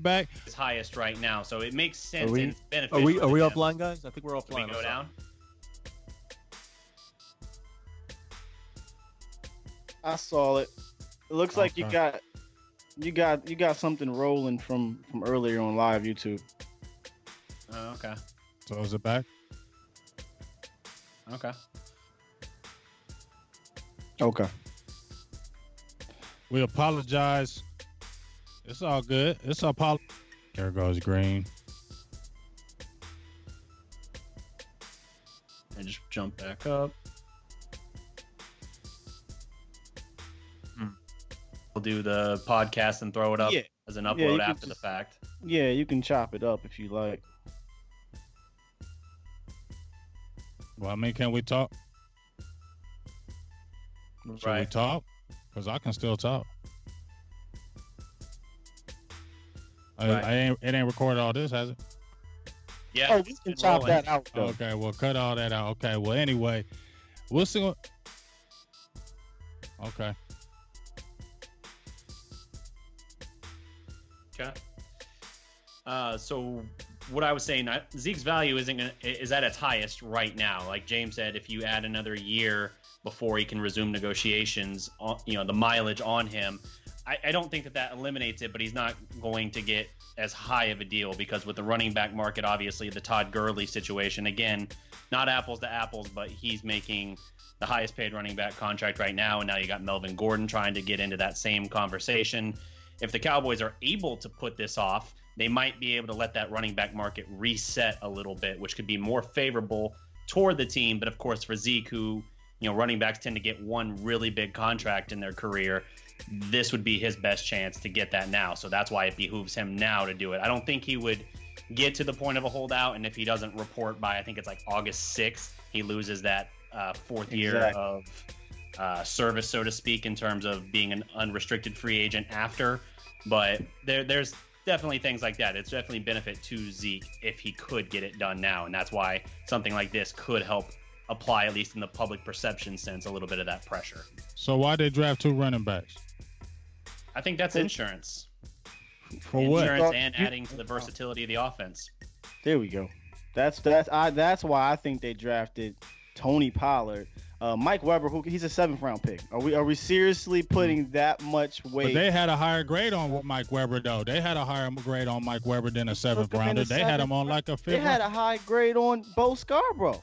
back. It's highest right now, so it makes sense Are and it's beneficial. we to him. offline, guys? I think we're offline. Can we go down? I saw it. It looks like you got something rolling from earlier on live YouTube. Oh, okay. So is it back? Okay. Okay. We apologize. It's all good. It's a There goes green. And just jump back up. We'll do the podcast and throw it up as an upload after the fact. Yeah, you can chop it up if you like. Well, I mean, can we talk? Should we talk? Because I can still talk. It ain't recorded all this, has it? Yeah. Oh, we can chop that out, though. Okay, well, cut all that out. Okay, well, anyway, we'll see what... Okay. Okay. So what I was saying, Zeke's value is at its highest right now. Like James said, if you add another year before he can resume negotiations, the mileage on him, I don't think that eliminates it, but he's not going to get as high of a deal because with the running back market, obviously the Todd Gurley situation, again, not apples to apples, but he's making the highest paid running back contract right now. And now you got Melvin Gordon trying to get into that same conversation. If the Cowboys are able to put this off, they might be able to let that running back market reset a little bit, which could be more favorable toward the team. But of course, for Zeke, who, running backs tend to get one really big contract in their career, this would be his best chance to get that now. So that's why it behooves him now to do it. I don't think he would get to the point of a holdout. And if he doesn't report by, I think it's like August 6th, he loses that fourth year of service, so to speak, in terms of being an unrestricted free agent after. But there's definitely things like that. It's definitely benefit to Zeke if he could get it done now. And that's why something like this could help apply, at least in the public perception sense, a little bit of that pressure. So why they draft two running backs? I think that's insurance. For what? Insurance and adding to the versatility of the offense. There we go. That's why I think they drafted Tony Pollard. Mike Weber, he's a 7th round pick. Are we seriously putting that much weight? But they had a higher grade on Mike Weber, though. They had a higher grade on Mike Weber than a 7th rounder. They had him on like a 5th. They had a high grade on Bo Scarborough.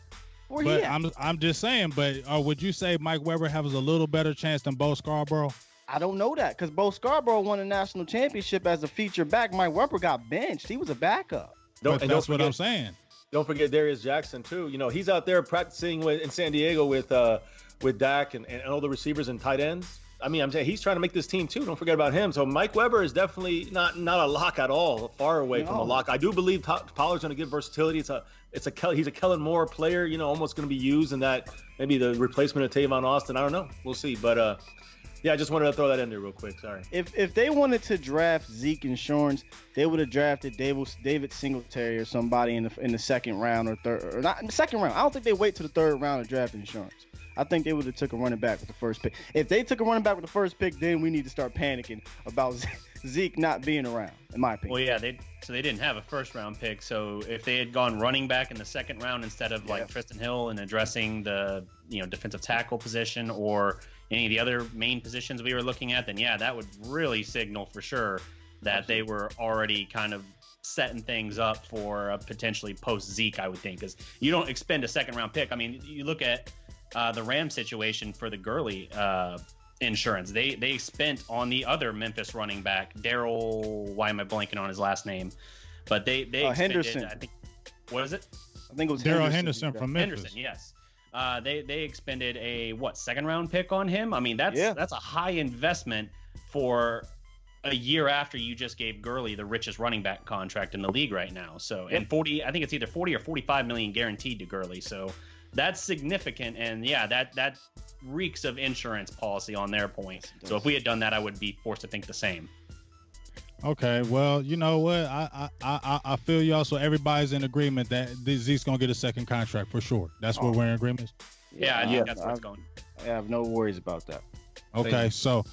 But I'm just saying. But would you say Mike Weber has a little better chance than Bo Scarborough? I don't know that because Bo Scarborough won a national championship as a feature back. Mike Weber got benched. He was a backup. That's what I'm saying. Don't forget Darius Jackson too. He's out there practicing in San Diego with Dak and all the receivers and tight ends. I mean, I'm saying he's trying to make this team too. Don't forget about him. So Mike Weber is definitely not a lock at all. Far away from a lock. I do believe Pollard's going to give versatility. He's a Kellen Moore player. Almost going to be used in that maybe the replacement of Tavon Austin. I don't know. We'll see. But yeah, I just wanted to throw that in there real quick. Sorry. If they wanted to draft Zeke Insurance, they would have drafted David Singletary or somebody in the second round or third, or not in the second round. I don't think they wait to the third round to draft Insurance. I think they would have took a running back with the first pick. If they took a running back with the first pick, then we need to start panicking about Zeke not being around, in my opinion. Well, yeah, they didn't have a first round pick. So if they had gone running back in the second round instead of like Tristan Hill and addressing the defensive tackle position or any of the other main positions we were looking at, then yeah, that would really signal for sure that they were already kind of setting things up for a potentially post Zeke, I would think, because you don't expend a second round pick. I mean, you look at the Rams situation for the Gurley insurance. They spent on the other Memphis running back, Daryl. Why am I blanking on his last name? But they expended, Henderson. I think. What is it? I think it was Daryl Henderson from Memphis. Henderson, yes. They expended a second round pick on him. I mean, that's a high investment for a year after you just gave Gurley the richest running back contract in the league right now. So and I think it's either 40 or 45 million guaranteed to Gurley. So that's significant, and yeah, that reeks of insurance policy on their point. So if we had done that, I would be forced to think the same. Okay, well, you know what? I feel y'all. So everybody's in agreement that Zeke's gonna get a second contract for sure. That's where we're in agreement. Yeah, I think that's where it's going. I have no worries about that. Okay, so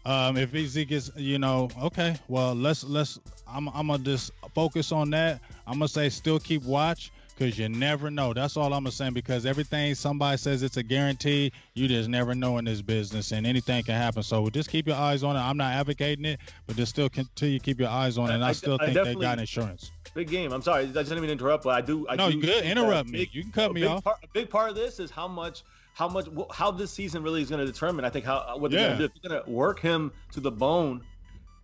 If Zeke is, okay, well, I'm gonna just focus on that. I'm gonna say still keep watch, because you never know. That's all I'm saying, because everything somebody says it's a guarantee, you just never know in this business, and anything can happen. So just keep your eyes on it. I'm not advocating it, but just still continue to keep your eyes on it. And I still think they got insurance. Big game. I'm sorry, I didn't mean to interrupt, but I do. No, you good. Interrupt me. You can cut me off. A big part of this is how this season really is going to determine. I think what they're going to do. If you're going to work him to the bone,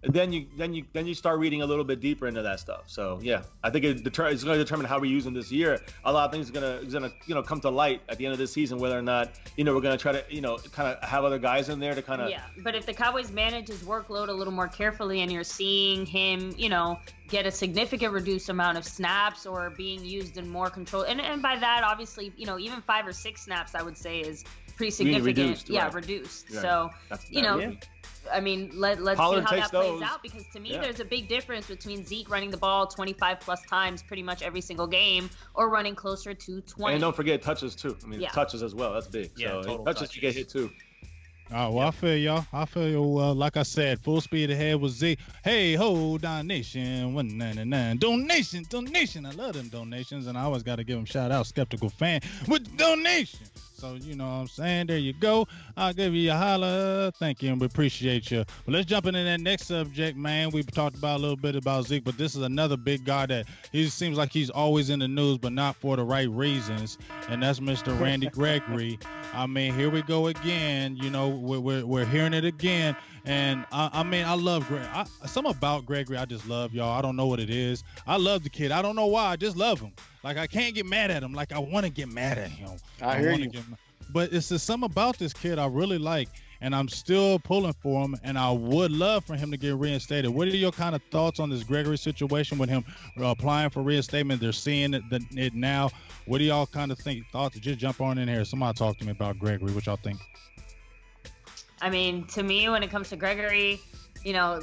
then you start reading a little bit deeper into that stuff. So yeah, I think it's going to determine how we use him this year. A lot of things are going to come to light at the end of this season, whether or not we're going to try to kind of have other guys in there to kind of. Yeah, but if the Cowboys manage his workload a little more carefully, and you're seeing him, get a significant reduced amount of snaps or being used in more control, and by that obviously even 5 or 6 snaps I would say is pretty significant. Reduced, right. Reduced. Right. So I mean, let's Pollard see how that plays those. out, because to me there's a big difference between Zeke running the ball 25 plus times pretty much every single game, or running closer to 20. And don't forget touches too. I mean, touches as well. That's big. Yeah, so touches you get hit too. Oh, well, I feel y'all. I feel you. Like I said, full speed ahead with Zeke. Hey, ho, donation, 199. Donation. I love them donations, and I always got to give them shout out. Skeptical fan with donation. So, you know what I'm saying? There you go. I'll give you a holla. Thank you, and we appreciate you. But let's jump into that next subject, man. We've talked about a little bit about Zeke, but this is another big guy that he seems like he's always in the news, but not for the right reasons, and that's Mr. Randy Gregory. I mean, here we go again. We're hearing it again. And I mean, I love Greg. Something about Gregory I just love, y'all. I don't know what it is. I love the kid. I don't know why. I just love him. Like, I can't get mad at him. Like, I want to get mad at him. I hear you. But it's just something about this kid I really like, and I'm still pulling for him, and I would love for him to get reinstated. What are your kind of thoughts on this Gregory situation with him applying for reinstatement? They're seeing it now. What do y'all kind of think? Thoughts? Just jump on in here. Somebody talk to me about Gregory. What y'all think? I mean, to me, when it comes to Gregory,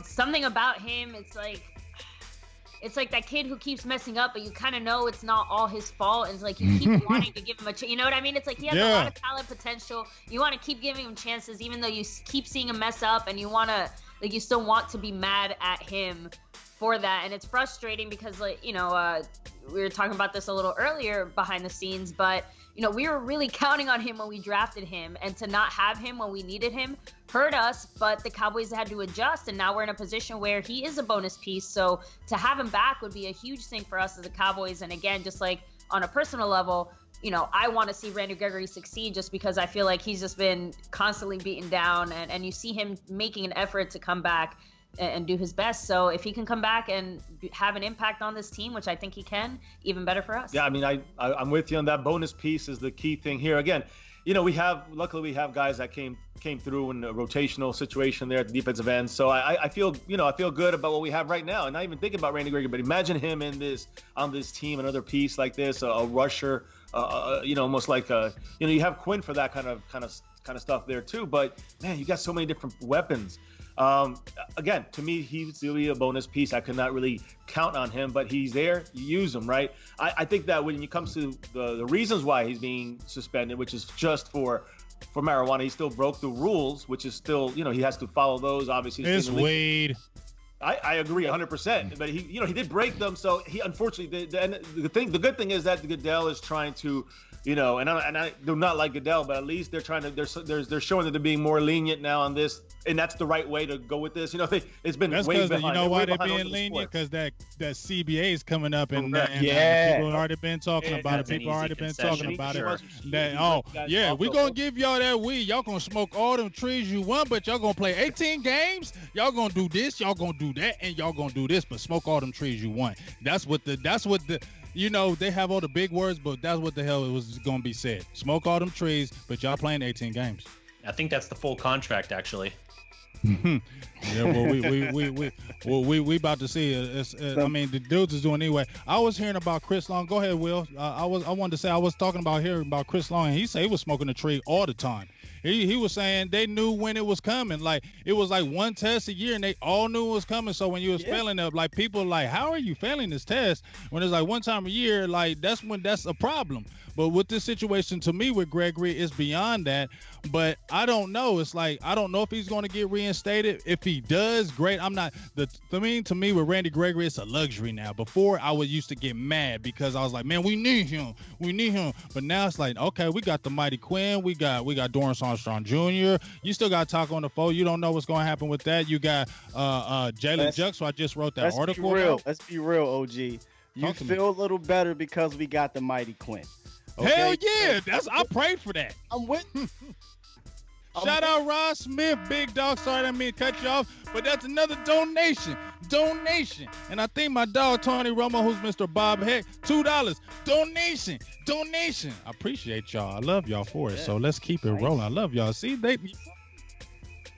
something about him, it's like that kid who keeps messing up, but you kind of know it's not all his fault. And it's like you keep wanting to give him a chance. You know what I mean? It's like he has a lot of talent potential. You want to keep giving him chances, even though you keep seeing him mess up, and you still want to be mad at him for that. And it's frustrating because, we were talking about this a little earlier behind the scenes, but we were really counting on him when we drafted him, and to not have him when we needed him hurt us, but the Cowboys had to adjust, and now we're in a position where he is a bonus piece. So to have him back would be a huge thing for us as the Cowboys. And again, just like on a personal level, I want to see Randy Gregory succeed, just because I feel like he's just been constantly beaten down, and you see him making an effort to come back and do his best. So if he can come back and have an impact on this team, which I think he can, even better for us. Yeah, I mean, I'm with you on that. Bonus piece is the key thing here. Again, luckily we have guys that came through in a rotational situation there at the defensive end. So I feel good about what we have right now. And not even thinking about Randy Gregory, but imagine him on this team, another piece like this, a rusher, almost like you have Quinn for that kind of stuff there too. But man, you got so many different weapons. Again, to me, he's really a bonus piece. I could not really count on him, but he's there. You use him, right? I think that when it comes to the reasons why he's being suspended, which is just for marijuana, he still broke the rules, which is still, he has to follow those. Obviously, it's weed. I agree 100%, but he did break them. So he, unfortunately, the good thing is that Goodell is trying to, and I do not like Goodell, but at least they're trying to, they're showing that they're being more lenient now on this, and that's the right way to go with this. It's been that's way behind. You know why they're being lenient? Because that CBA is coming up, and people have already been talking about it. People already been talking about it. We're gonna give y'all that weed. Y'all gonna smoke all them trees you want, but y'all gonna play 18 games. Y'all gonna do this. Y'all gonna do that, and y'all gonna do this, but smoke all them trees you want. That's what the they have all the big words, but that's what the hell it was gonna be said. Smoke all them trees, but y'all playing 18 games. I think that's the full contract, actually. Yeah, well, we about to see it. I mean, the dudes is doing anyway. I was hearing about Chris Long. Go ahead, Will. I wanted to say I was hearing about Chris Long, and he said he was smoking a tree all the time. He was saying they knew when it was coming. Like it was like one test a year, and they all knew it was coming. So when you was failing it, like people like, how are you failing this test when it's like one time a year? Like that's a problem. But with this situation, to me, with Gregory, it's beyond that. But I don't know. It's like I don't know if he's going to get reinstated. If he does, great. I'm not. To me, with Randy Gregory, it's a luxury now. Before, I used to get mad because I was like, man, we need him. But now it's like, okay, we got the Mighty Quinn. We got Dorrance Armstrong Jr. You still got Talk on the phone. You don't know what's going to happen with that. You got Jalen Jux. So I just wrote that article. Let's be real, OG. You feel a little better because we got the Mighty Quinn. Okay? Hell yeah! I prayed for that. I'm with. Shout out Ross Smith, big dog. Sorry, I didn't mean to cut you off, but that's another donation. And I think my dog Tony Romo, who's Mr. Bob Heck, $2. Donation. I appreciate y'all. I love y'all for it. So let's keep it rolling. I love y'all. See,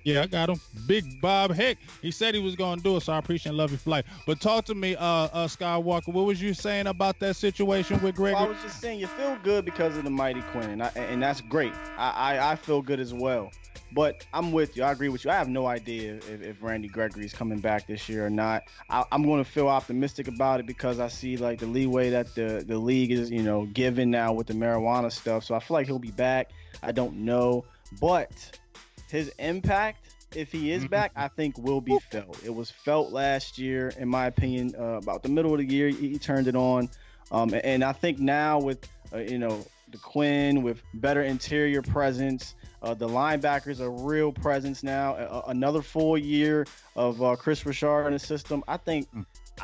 yeah, I got him. Big Bob Heck. He said he was going to do it, so I appreciate and love you for life. But talk to me, Skywalker. What was you saying about that situation with Gregory? Well, I was just saying you feel good because of the Mighty Quinn, and that's great. I feel good as well. But I'm with you. I agree with you. I have no idea if Randy Gregory is coming back this year or not. I'm going to feel optimistic about it because I see like the leeway that the league is, given now with the marijuana stuff. So I feel like he'll be back. I don't know, but his impact, if he is back, I think will be felt. It was felt last year, in my opinion. About the middle of the year, he turned it on, and I think now with the Quinn, with better interior presence, the linebackers are real presence now. Another full year of Chris Richard in the system. I think,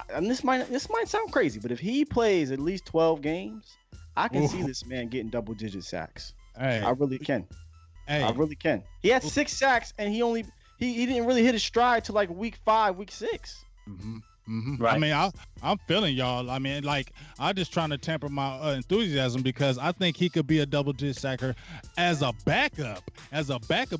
and this might sound crazy, but if he plays at least 12 games, I can see this man getting double-digit sacks. Hey. I really can. Hey. I really can. He had 6 sacks, and he didn't really hit his stride till like week 5, week 6. Right. I mean, I'm feeling y'all. I mean, like, I'm just trying to temper my enthusiasm because I think he could be a double-digit sacker as a backup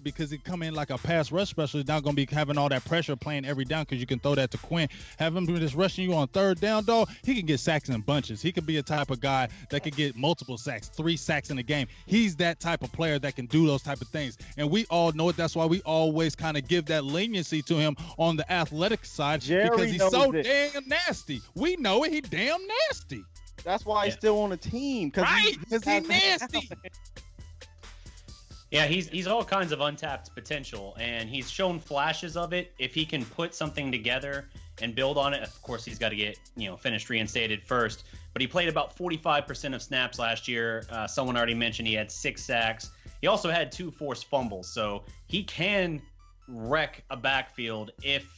because he come in like a pass rush specialist. Not going to be having all that pressure playing every down because you can throw that to Quinn. Have him just rushing you on third down, dog. He can get sacks in bunches. He could be a type of guy that could get multiple sacks, 3 sacks in a game. He's that type of player that can do those type of things. And we all know it. That's why we always kind of give that leniency to him on the athletic side because he's so damn nasty. We know it. He damn nasty. That's why he's still on the team. Right, because he's nasty. Yeah, he's all kinds of untapped potential, and he's shown flashes of it. If he can put something together and build on it, of course he's got to get finished reinstated first. But he played about 45% of snaps last year. Someone already mentioned he had 6 sacks. He also had 2 forced fumbles, so he can wreck a backfield if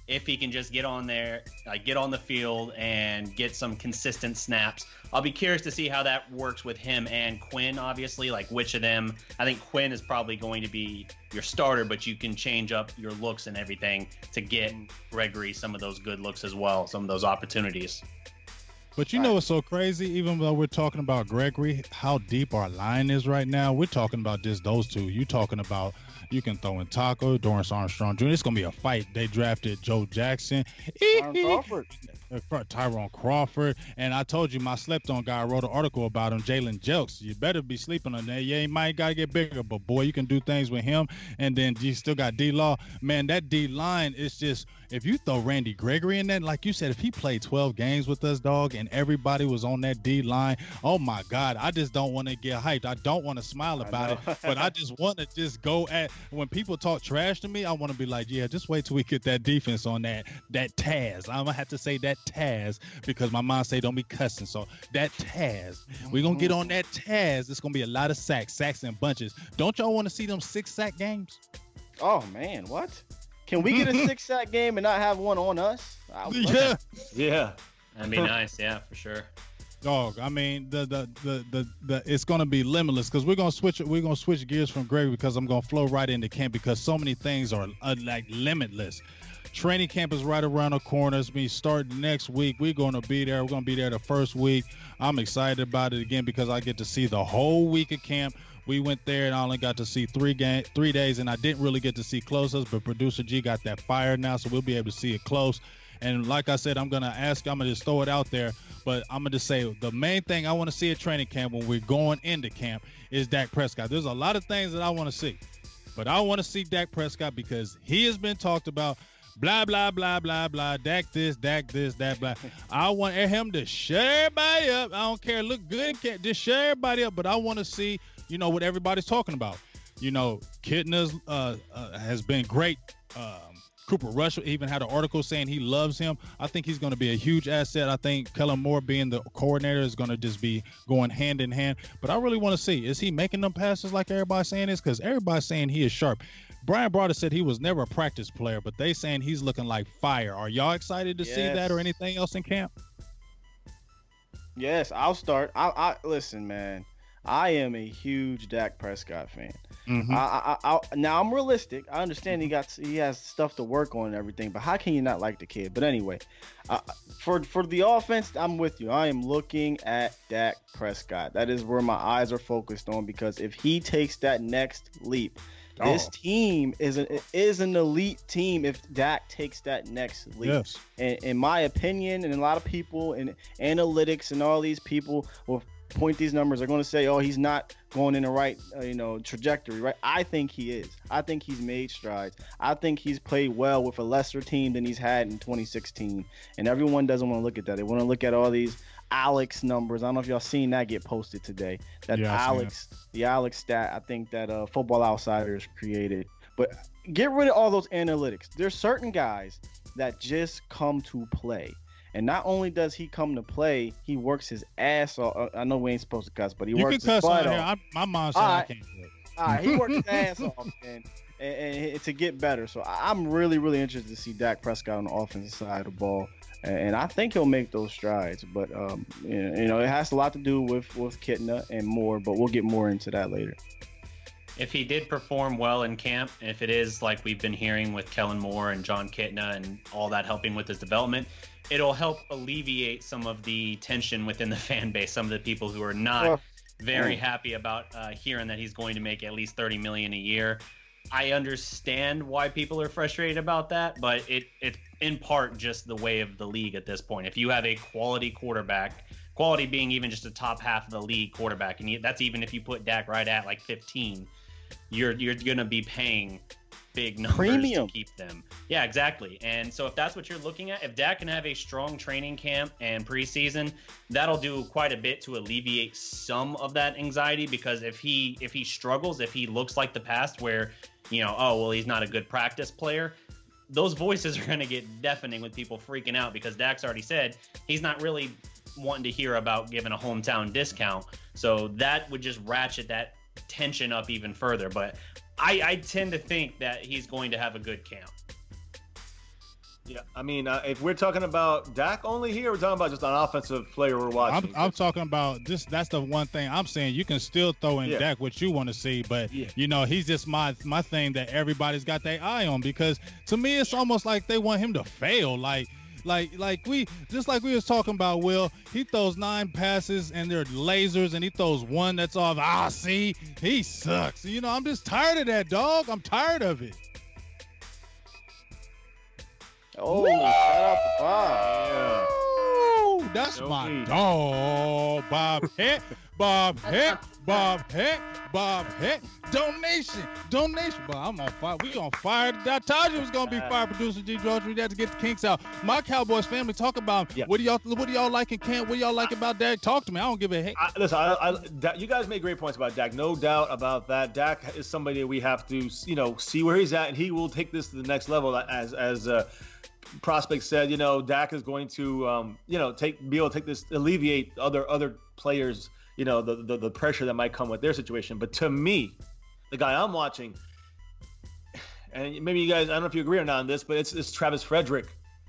he can just get on there, get on the field and get some consistent snaps. I'll be curious to see how that works with him and Quinn, obviously, like which of them. I think Quinn is probably going to be your starter, but you can change up your looks and everything to get Gregory some of those good looks as well, some of those opportunities. But you know what's so crazy? Even though we're talking about Gregory, how deep our line is right now, we're talking about just those two. You talking about you can throw in Taco, Dorrance Armstrong Jr. It's going to be a fight. They drafted Joe Jackson. Tyrone Crawford. And I told you my slept-on guy wrote an article about him, Jalen Jelks. You better be sleeping on that. Yeah, he might got to get bigger, but boy, you can do things with him. And then you still got D-Law. Man, that D-line is just, if you throw Randy Gregory in that, like you said, if he played 12 games with us, dog, and everybody was on that D-line, oh my God, I just don't want to get hyped. I don't want to smile about it, but I just want to just go at, when people talk trash to me, I want to be like, yeah, just wait till we get that defense on that Taz. I'm going to have to say that Taz because my mom say don't be cussing. So that Taz, we're going to get on that Taz. It's going to be a lot of sacks and bunches. Don't y'all want to see them 6-sack games? Oh, man, what? Can we get a 6-sack game and not have one on us? Yeah. That'd be nice. Yeah, for sure. Dog, I mean the it's gonna be limitless because we're gonna switch gears from Gregory because I'm gonna flow right into camp because so many things are like limitless. Training camp is right around the corner. It's being started next week. We're gonna be there. We're gonna be there the first week. I'm excited about it again because I get to see the whole week of camp. We went there and I only got to see 3 days, and I didn't really get to see close-ups, but producer G got that fire now, so we'll be able to see it close. And like I said, I'm going to just throw it out there, but I'm going to say the main thing I want to see at training camp when we're going into camp is Dak Prescott. There's a lot of things that I want to see. But I want to see Dak Prescott because he has been talked about. Blah, blah, blah, blah, blah. Dak this, that, blah. I want him to shut everybody up. I don't care. Look good. Just shut everybody up. But I want to see, what everybody's talking about. Kitna's has been great. Cooper Rush even had an article saying he loves him. I think he's going to be a huge asset. I think Kellen Moore being the coordinator is going to just be going hand in hand. But I really want to see, is he making them passes like everybody's saying is? Because everybody's saying he is sharp. Brian Broader said he was never a practice player, but they saying he's looking like fire. Are y'all excited to see that or anything else in camp? Yes, I'll start. I listen, man. I am a huge Dak Prescott fan. Mm-hmm. Now I'm realistic. I understand he has stuff to work on and everything, but how can you not like the kid? But anyway, for the offense, I'm with you. I am looking at Dak Prescott. That is where my eyes are focused on, because if he takes that next leap, this team is an elite team if Dak takes that next leap. Yes. In my opinion, and a lot of people in analytics and all these people will point these numbers are going to say, oh, he's not going in the right trajectory, right? I think he is. I think he's made strides. I think he's played well with a lesser team than he's had in 2016. And everyone doesn't want to look at that. They want to look at all these Alex numbers. I don't know if y'all seen that get posted today. The Alex stat, I think that Football Outsiders created. But get rid of all those analytics. There's certain guys that just come to play. And not only does he come to play, he works his ass off. I know we ain't supposed to cuss, but he works his butt off. My mom said I can't do it. All right, he works his ass off, and to get better. So I'm really, really interested to see Dak Prescott on the offensive side of the ball. And I think he'll make those strides. But, it has a lot to do with Kitna and Moore, but we'll get more into that later. If he did perform well in camp, and if it is like we've been hearing with Kellen Moore and John Kitna and all that helping with his development, it'll help alleviate some of the tension within the fan base, some of the people who are not very happy about hearing that he's going to make at least $30 million a year. I understand why people are frustrated about that, but it's in part just the way of the league at this point. If you have a quality quarterback, quality being even just a top half of the league quarterback, and that's even if you put Dak right at like 15, you're going to be paying big numbers to keep them. Yeah, exactly. And so if that's what you're looking at, if Dak can have a strong training camp and preseason, that'll do quite a bit to alleviate some of that anxiety, because if he struggles, if he looks like the past where, he's not a good practice player, those voices are going to get deafening with people freaking out, because Dak's already said he's not really wanting to hear about giving a hometown discount. So that would just ratchet that tension up even further. But I tend to think that he's going to have a good camp. Yeah, I mean, if we're talking about Dak only here, we're talking about just an offensive player we're watching. I'm talking about just that's the one thing I'm saying. You can still throw in Dak what you want to see, but he's just my thing that everybody's got their eye on, because to me it's almost like they want him to fail. Like we was talking about, Will, he throws 9 passes and they're lasers, and he throws one that's off. See, he sucks. I'm just tired of that, dog. I'm tired of it. Oh, shout out to Bob. Yeah. That's my dog. Bob Heck. Donation. But I'm on fire. We on fire. I told you it was gonna be fire. Producer G George. We had to get the kinks out. My Cowboys family, talk about what do y'all like in camp? What do y'all like about Dak? Talk to me. I don't give a heck. Listen, you guys made great points about Dak. No doubt about that. Dak is somebody that we have to see where he's at, and he will take this to the next level. As prospects said, Dak is going to be able to take this, alleviate other players, the pressure that might come with their situation. But to me, the guy I'm watching, and maybe you guys, I don't know if you agree or not on this, but it's Travis Frederick.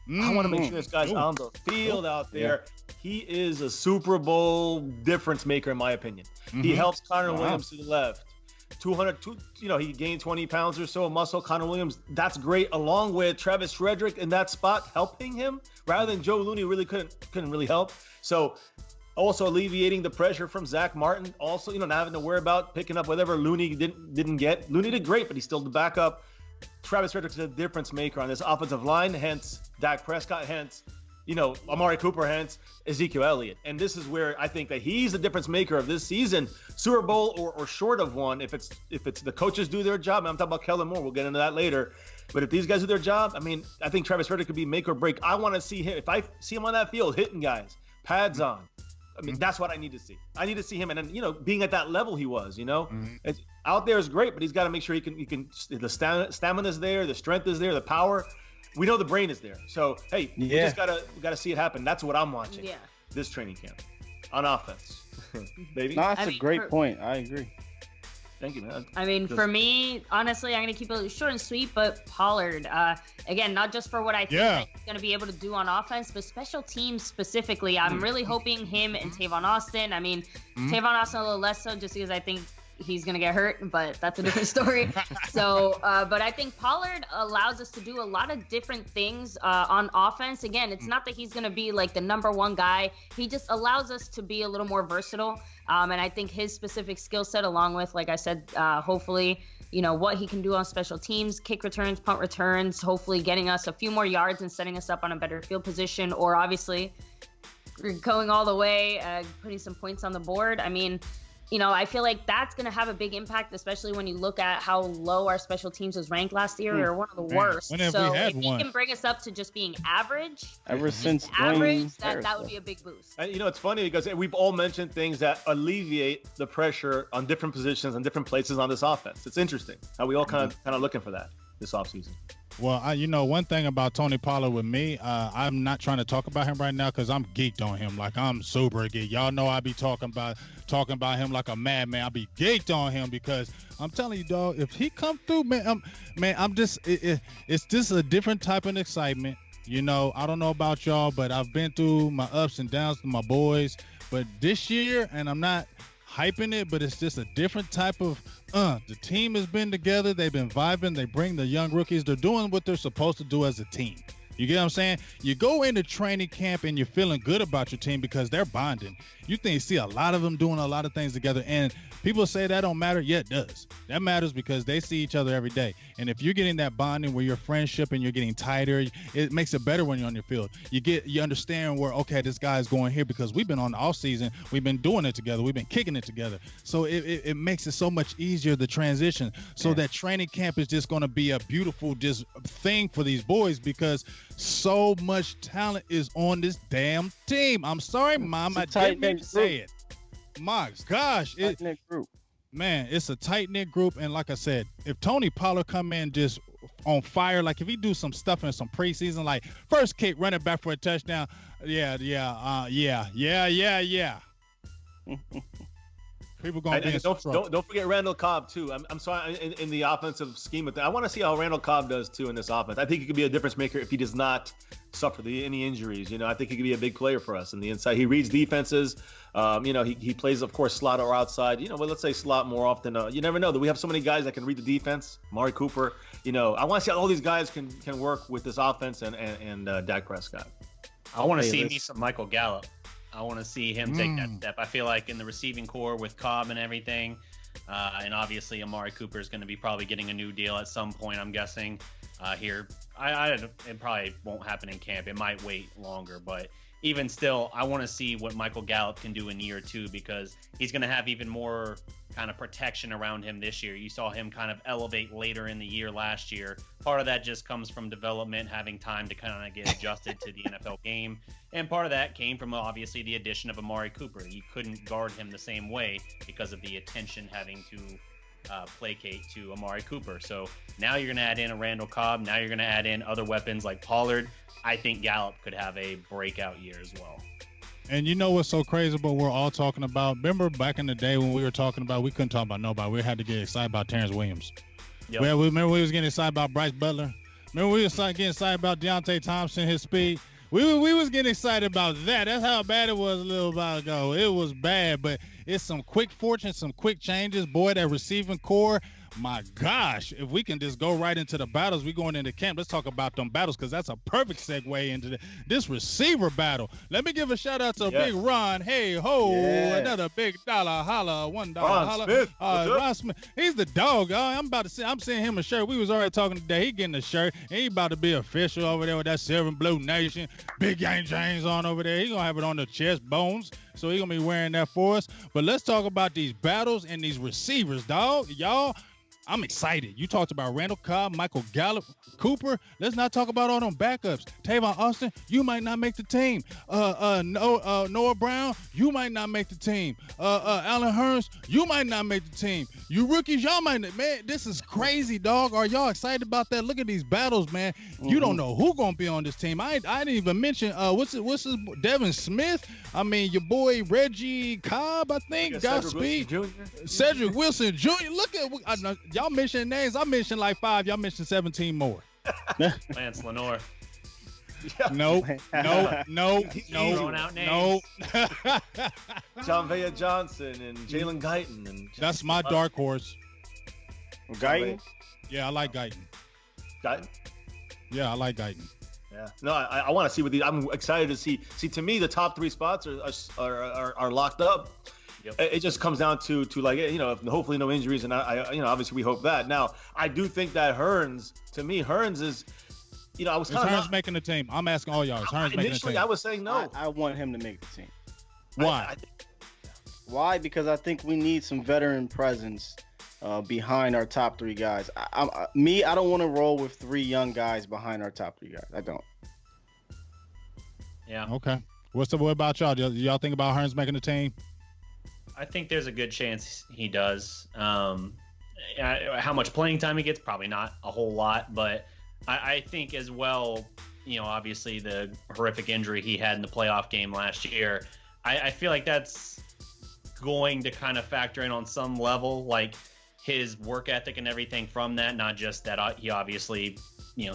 I want to make sure this guy's on the field out there. Yeah. He is a Super Bowl difference maker, in my opinion. Mm-hmm. He helps Connor Williams to the left. He gained 20 pounds or so of muscle. Connor Williams, that's great, along with Travis Frederick in that spot helping him, rather than Joe Looney really couldn't really help. So also alleviating the pressure from Zach Martin, also not having to worry about picking up whatever Looney didn't get. Looney did great, but he's still the backup. Travis Frederick's a difference maker on this offensive line, hence Dak Prescott, hence Amari Cooper, hence Ezekiel Elliott. And this is where I think that he's the difference maker of this season, Super Bowl or short of one. If it's the coaches do their job, I'm talking about Kellen Moore. We'll get into that later. But if these guys do their job, I think Travis Frederick could be make or break. I want to see him. If I see him on that field hitting guys, pads on, that's what I need to see. I need to see him, and then being at that level he was. It's, out there is great, but he's got to make sure he can. The stamina is there, the strength is there, the power. We know the brain is there. So hey, we just gotta see it happen. That's what I'm watching. Yeah. This training camp on offense, baby. No, that's a great point. I agree. Thank you, man. For me, honestly, I'm going to keep it short and sweet, but Pollard, again, not just for what I think that he's going to be able to do on offense, but special teams specifically. I'm really hoping him and Tavon Austin. Tavon Austin a little less so just because I think he's going to get hurt, but that's a different story. So, but I think Pollard allows us to do a lot of different things on offense. Again, it's not that he's going to be like the number one guy. He just allows us to be a little more versatile. And I think his specific skill set, along with, like I said, hopefully, what he can do on special teams, kick returns, punt returns, hopefully getting us a few more yards and setting us up on a better field position, or obviously going all the way, putting some points on the board. I feel like that's going to have a big impact, especially when you look at how low our special teams was ranked last year, or one of the worst. So if he can bring us up to just being average, that would be a big boost. And it's funny because we've all mentioned things that alleviate the pressure on different positions and different places on this offense. It's interesting how we all kind of looking for that this offseason. Well, one thing about Tony Pollard with me, I'm not trying to talk about him right now because I'm geeked on him. Like, I'm super geeked. Y'all know I be talking about him like a madman. I be geeked on him because I'm telling you, dog, if he come through, I'm just it's just a different type of excitement. I don't know about y'all, but I've been through my ups and downs with my boys. But this year, and I'm not hyping it, but it's just a different type of the team has been together, they've been vibing, they bring the young rookies, they're doing what they're supposed to do as a team. You get what I'm saying? You go into training camp and you're feeling good about your team because they're bonding. You see a lot of them doing a lot of things together, and people say that don't matter. Yeah, it does. That matters because they see each other every day. And if you're getting that bonding where your friendship and you're getting tighter, it makes it better when you're on your field. You understand where, okay, this guy's going here because we've been on the off season. We've been doing it together. We've been kicking it together. So it makes it so much easier, the transition. So that training camp is just going to be a beautiful just thing for these boys because so much talent is on this damn team. I'm sorry, Mom. I didn't mean to say it. My gosh. Man, it's a tight-knit group. And like I said, if Tony Pollard come in just on fire, like if he do some stuff in some preseason, like first kick, running back for a touchdown. Yeah. People gonna be don't forget Randall Cobb too. I'm sorry in the offensive scheme. I want to see how Randall Cobb does too in this offense. I think he could be a difference maker if he does not suffer any injuries. I think he could be a big player for us in the inside. He reads defenses. He plays, of course, slot or outside. But let's say slot more often. You never know that we have so many guys that can read the defense. Amari Cooper. I want to see how all these guys can work with this offense and Dak Prescott. I want to see me some Michael Gallup. I want to see him take that step. I feel like in the receiving core with Cobb and everything, and obviously Amari Cooper is going to be probably getting a new deal at some point, I'm guessing, here. It probably won't happen in camp. It might wait longer, but even still, I want to see what Michael Gallup can do in year two because he's going to have even more kind of protection around him this year. You saw him kind of elevate later in the year last year. Part of that just comes from development, having time to kind of get adjusted to the NFL game. And part of that came from obviously the addition of Amari Cooper. You couldn't guard him the same way because of the attention having to placate to Amari Cooper. So now you're going to add in a Randall Cobb. Now you're going to add in other weapons like Pollard. I think Gallup could have a breakout year as well. And you know what's so crazy about what we're all talking about? Remember back in the day when we were talking about, we couldn't talk about nobody. We had to get excited about Terrence Williams. Yep. Well, remember we was getting excited about Bryce Butler. Remember we was getting excited about Deontay Thompson, his speed. We was getting excited about that. That's how bad it was a little while ago. It was bad, but it's some quick fortune, some quick changes. Boy, that receiving core, My gosh, if we can just go right into the battles, we going into camp. Let's talk about them battles because that's a perfect segue into this receiver battle. Let me give a shout out to Big Ron. Hey ho, another big dollar holla, $1 holla. Smith. Ron Smith, he's the dog. I'm seeing him a shirt. We was already talking today. He getting a shirt. And he about to be official over there with that Silver&Blue Nation. Big Yang James on over there. He gonna have it on the chest bones. So he gonna be wearing that for us. But let's talk about these battles and these receivers, dog. Y'all, I'm excited. You talked about Randall Cobb, Michael Gallup, Cooper. Let's not talk about all them backups. Tavon Austin, you might not make the team. Noah Brown, you might not make the team. Allen Hurns, you might not make the team. You rookies, y'all might not. Man, this is crazy, dog. Are y'all excited about that? Look at these battles, man. You don't know who gonna be on this team. I didn't even mention what's his Devin Smith. I mean, your boy Reggie Cobb, I think. Godspeed. Cedric Wilson Jr. Look at y'all mention names. I mentioned like 5. Y'all mentioned 17 more. Lance Lenore. No. Throwing out names. John Vaya Johnson and Jalen Guyton. And That's my dark horse. Guyton? Yeah, I like Guyton. Guyton? Yeah, I like Guyton. Yeah. No, I want to see what these. I'm excited to see. See, to me, the top 3 spots are locked up. Yep. It just comes down to like, hopefully no injuries, and I obviously we hope that. Now, I do think that Hurns is, I was kind of Hurns making the team. I'm asking all y'all. Is Hurns making the team? I was saying no. I want him to make the team. Why? Why? Because I think we need some veteran presence behind our top 3 guys. I don't want to roll with 3 young guys behind our top 3 guys. I don't. Yeah. Okay. What about y'all? Do y'all think about Hurns making the team? I think there's a good chance he does. How much playing time he gets, probably not a whole lot, but I think as well, obviously the horrific injury he had in the playoff game last year, I feel like that's going to kind of factor in on some level, like his work ethic and everything from that, not just that he obviously,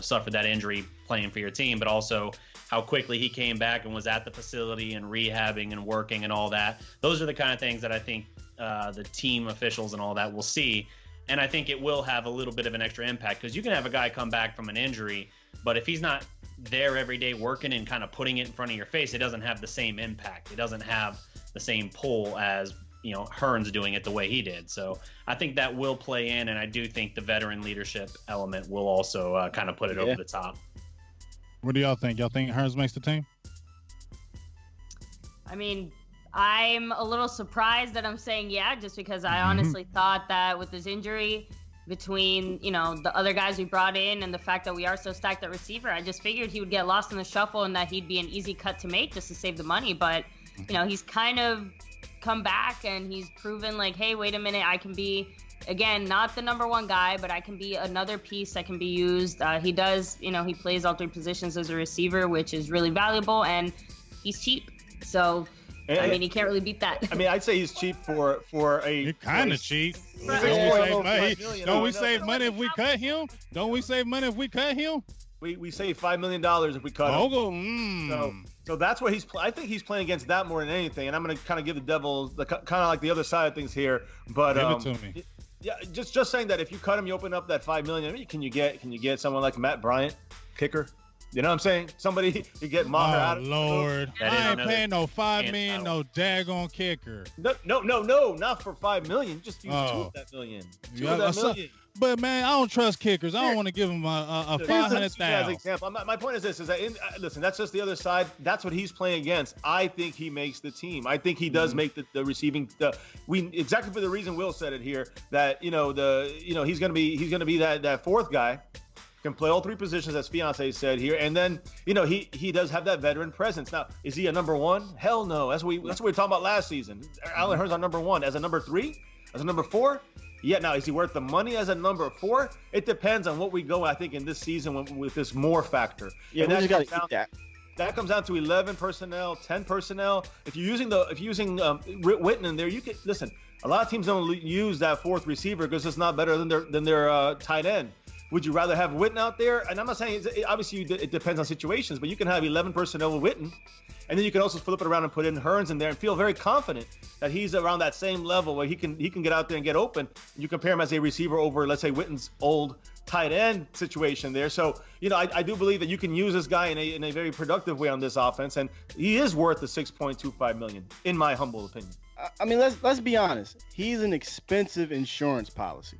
suffered that injury playing for your team, but also how quickly he came back and was at the facility and rehabbing and working and all that. Those are the kind of things that I think the team officials and all that will see. And I think it will have a little bit of an extra impact because you can have a guy come back from an injury, but if he's not there every day working and kind of putting it in front of your face, it doesn't have the same impact. It doesn't have the same pull as, Hurns doing it the way he did. So I think that will play in, and I do think the veteran leadership element will also kind of put it over the top. What do y'all think? Y'all think Hurns makes the team? I mean, I'm a little surprised that I'm saying yeah, just because I honestly thought that with his injury, between, the other guys we brought in and the fact that we are so stacked at receiver, I just figured he would get lost in the shuffle and that he'd be an easy cut to make just to save the money. But, he's kind of come back and he's proven like, hey, wait a minute, I can be, again, not the number 1 guy, but I can be another piece that can be used. He does, he plays all 3 positions as a receiver, which is really valuable, and he's cheap. So, he can't really beat that. I'd say he's cheap for a. He's kind of cheap. Don't we save money if we cut him? Don't we save money if we cut him? We save $5 million if we cut him. So that's what I think he's playing against that more than anything. And I'm going to kind of give the devil kind of like the other side of things here. But give it to me. Yeah, just saying that if you cut him, you open up that $5 million. Can you get someone like Matt Bryant, kicker? You know what I'm saying? Somebody you get Maher out of. Lord, I ain't paying no $5 million, no daggone kicker. No, not for $5 million. Just use 2 of that million. 2 of that million. But man, I don't trust kickers. I don't want to give him a 500,000. Example. My point is this: is that listen, that's just the other side. That's what he's playing against. I think he makes the team. I think he does make the receiving. Exactly for the reason Will said it here. That he's gonna be that 4th guy. Can play all 3 positions, as Fiance said here, and then he does have that veteran presence. Now, is he a number 1? Hell no. That's what we were talking about last season. Allen Hurns on number 1, as a number 3, as a number 4. Yeah, now is he worth the money as a number 4? It depends on what we go. I think in this season with this more factor. Yeah, we just got to eat that. That comes down to 11 personnel, 10 personnel. If you're using Witten in there, you can listen. A lot of teams don't use that 4th receiver because it's not better than their tight end. Would you rather have Witten out there? And I'm not saying obviously it depends on situations, but you can have 11 personnel with Witten, and then you can also flip it around and put in Hearns in there and feel very confident that he's around that same level where he can get out there and get open. You compare him as a receiver over, let's say, Witten's old tight end situation there. So, I do believe that you can use this guy in a very productive way on this offense, and he is worth the $6.25 million, in my humble opinion. I mean, let's be honest. He's an expensive insurance policy.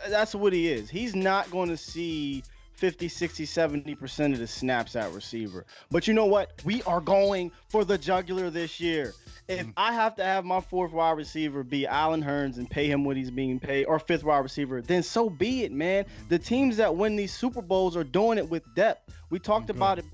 That's what he is. He's not going to see 50, 60, 70% of the snaps at receiver. But you know what? We are going for the jugular this year. If I have to have my fourth wide receiver be Allen Hearns and pay him what he's being paid, or fifth wide receiver, then so be it, man. The teams that win these Super Bowls are doing it with depth. We talked about it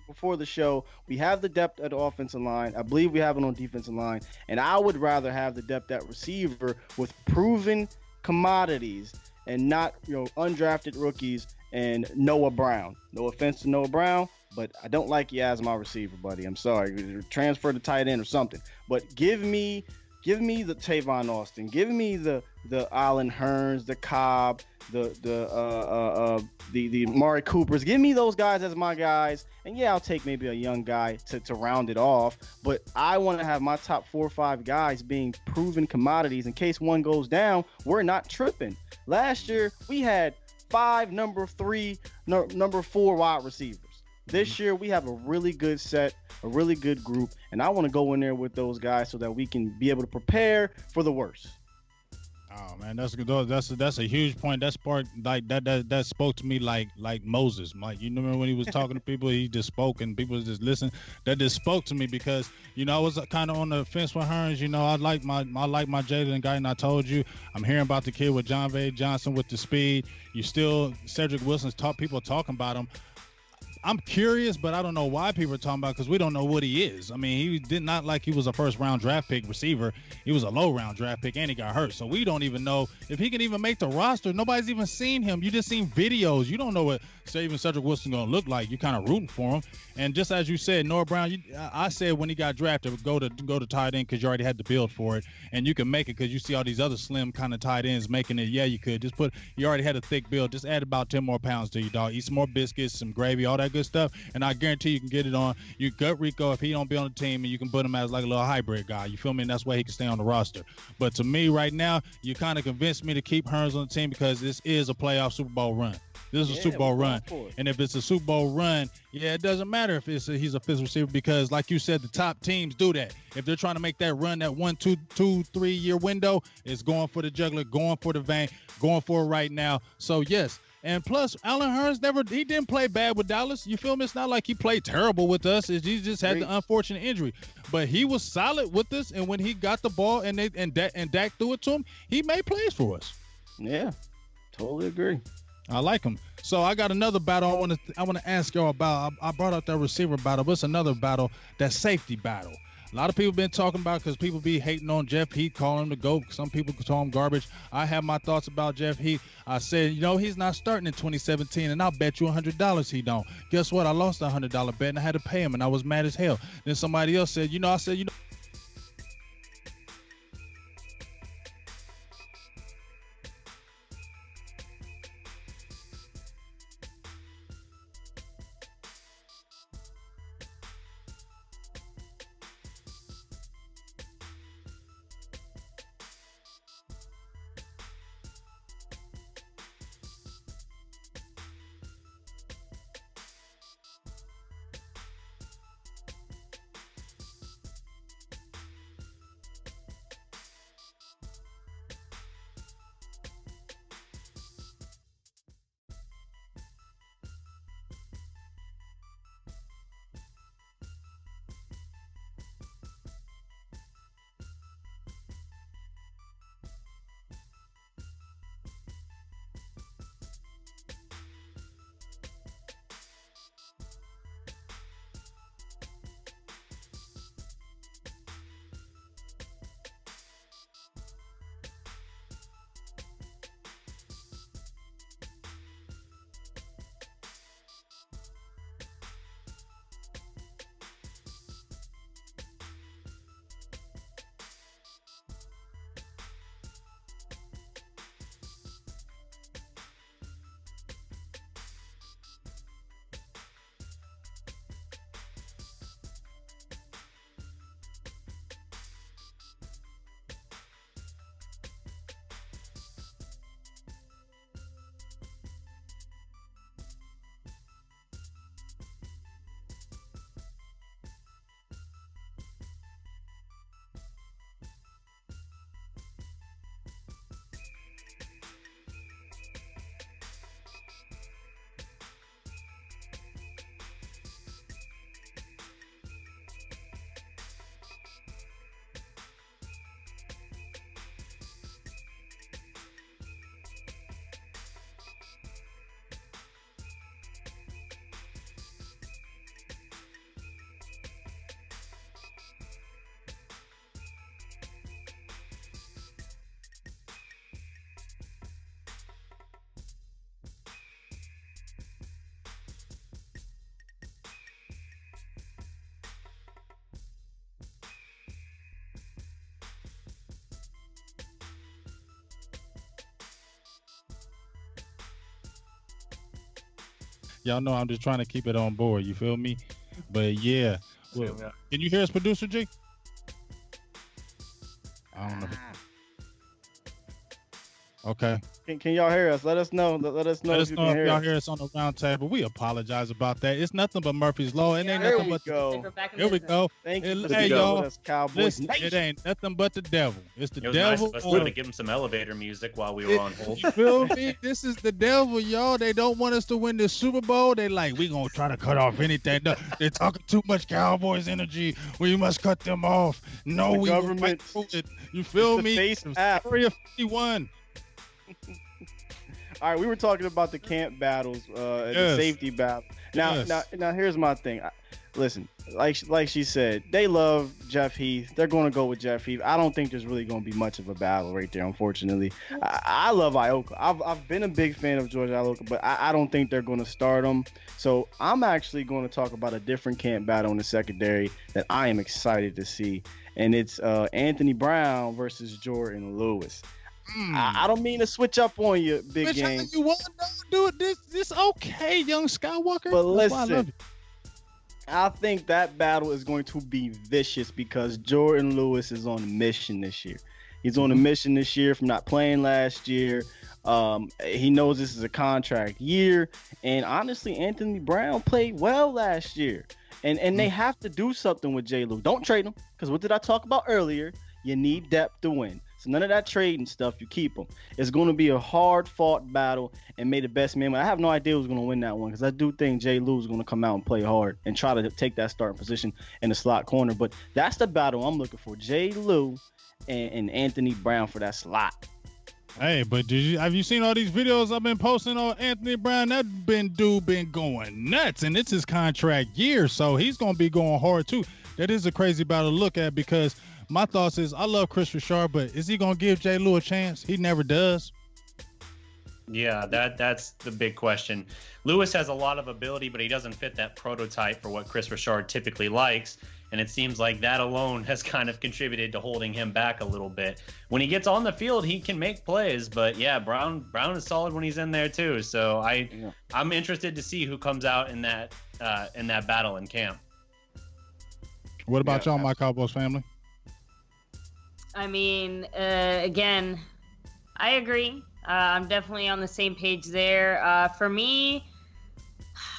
before the show. We have the depth at the offensive line. I believe we have it on defensive line. And I would rather have the depth at receiver with proven commodities and not, undrafted rookies and Noah Brown. No offense to Noah Brown, but I don't like you as my receiver, buddy. I'm sorry. Transfer to tight end or something. But give me the Tavon Austin. Give me the Allen Hearns, the Cobb, the Amari Coopers. Give me those guys as my guys. And yeah, I'll take maybe a young guy to round it off. But I want to have my top 4 or 5 guys being proven commodities. In case one goes down, we're not tripping. Last year, we had 5 number 3, number 4 wide receivers. This year, we have a really good set, a really good group, and I want to go in there with those guys so that we can be able to prepare for the worst. Oh man, that's good. That's a huge point. That sparked like that spoke to me like Moses. Like, you remember when he was talking to people, he just spoke and people just listened. That just spoke to me because I was kind of on the fence with Hearns. I like my Jalen guy, and I told you I'm hearing about the kid with John Vay Johnson with the speed. You still Cedric Wilson's people talking about him. I'm curious, but I don't know why people are talking about, because we don't know what he is. I mean, he did not like he was a first-round draft pick receiver. He was a low-round draft pick, and he got hurt. So we don't even know if he can even make the roster. Nobody's even seen him. You just seen videos. You don't know what even Cedric Wilson's going to look like. You're kind of rooting for him. And just as you said, Noah Brown, I said when he got drafted, go to tight end because you already had to build for it. And you can make it because you see all these other slim kind of tight ends making it. Yeah, you could. You already had a thick build. Just add about 10 more pounds to you, dog. Eat some more biscuits, some gravy, all that good stuff. And I guarantee you can get it on. You gut Rico if he don't be on the team, and you can put him as like a little hybrid guy. You feel me? And that's why he can stay on the roster. But to me right now, you kind of convinced me to keep Hearns on the team because this is a playoff Super Bowl run. This is a Super Bowl run. And if it's a Super Bowl run, it doesn't matter if he's a fifth receiver, because like you said, the top teams do that. If they're trying to make that run, that 1, 2, 3 year window, it's going for the jugular, going for the vein, going for it right now. So yes. And plus, Allen Hearns he didn't play bad with Dallas. You feel me? It's not like he played terrible with us. He just had the unfortunate injury. But he was solid with us, and when he got the ball and Dak threw it to him, he made plays for us. Yeah, totally agree. I like him. So I got another battle I want to ask y'all about. I brought up that receiver battle, but it's another battle, that safety battle. A lot of people been talking about, because people be hating on Jeff Heath, calling him the GOAT. Some people call him garbage. I have my thoughts about Jeff Heath. I said, he's not starting in 2017, and I'll bet you $100 he don't. Guess what? I lost a $100 bet, and I had to pay him, and I was mad as hell. Then somebody else said, Y'all know I'm just trying to keep it on board. You feel me? But yeah. Well, can you hear us, producer G? I don't know. Okay. Can y'all hear us? Let us know. Let us know if you can hear y'all us. hear us on the round table. We apologize about that. It's nothing but Murphy's Law. It ain't There nothing we but go. Here we go. Thank you. Hey, y'all. Us, Cowboys. Listen, Nation. it ain't nothing but the devil. It's the It was devil. nice of us to give him some elevator music while we were on hold. You feel me? This is the devil, y'all. They don't want us to win the Super Bowl. They like, we gonna try to cut off anything. No, they're talking too much Cowboys energy. We must cut them off. No, we government. You feel It's the me? face app. Area 51. All right, we were talking about the camp battles, the safety battle. Now, here's my thing. Listen, like she said, they love Jeff Heath. They're going to go with Jeff Heath. I don't think there's really going to be much of a battle right there, unfortunately. I love Ioka. I've been a big fan of George Ioka, but I don't think they're going to start him. So I'm actually going to talk about a different camp battle in the secondary that I am excited to see, and it's Anthony Brown versus Jordan Lewis. I don't mean to switch up on you, big game. You want to do it? This okay, young Skywalker. But listen, I think that battle is going to be vicious because Jordan Lewis is on a mission this year. He's on a mission this year from not playing last year. He knows this is a contract year, and honestly, Anthony Brown played well last year. And they have to do something with J. Lou. Don't trade him, because what did I talk about earlier? You need depth to win. So none of that trading stuff. You keep them. It's going to be a hard-fought battle, and may the best man win. I have no idea who's going to win that one, because I do think J. Lou is going to come out and play hard and try to take that starting position in the slot corner. But that's the battle I'm looking for: J. Lou and Anthony Brown for that slot. Hey, but have you seen all these videos I've been posting on Anthony Brown? That dude been going nuts, and it's his contract year, so he's gonna be going hard too. That is a crazy battle to look at, because my thoughts is I love Chris Richard, but is he gonna give J. Lou a chance? He never does. Yeah, that's the big question. Lewis has a lot of ability, but he doesn't fit that prototype for what Chris Richard typically likes. And it seems like that alone has kind of contributed to holding him back a little bit. When he gets on the field, he can make plays, but yeah, Brown is solid when he's in there too. So I'm interested to see who comes out in that battle in camp. What about y'all, my Cowboys family? I mean, again, I agree. I'm definitely on the same page there. For me,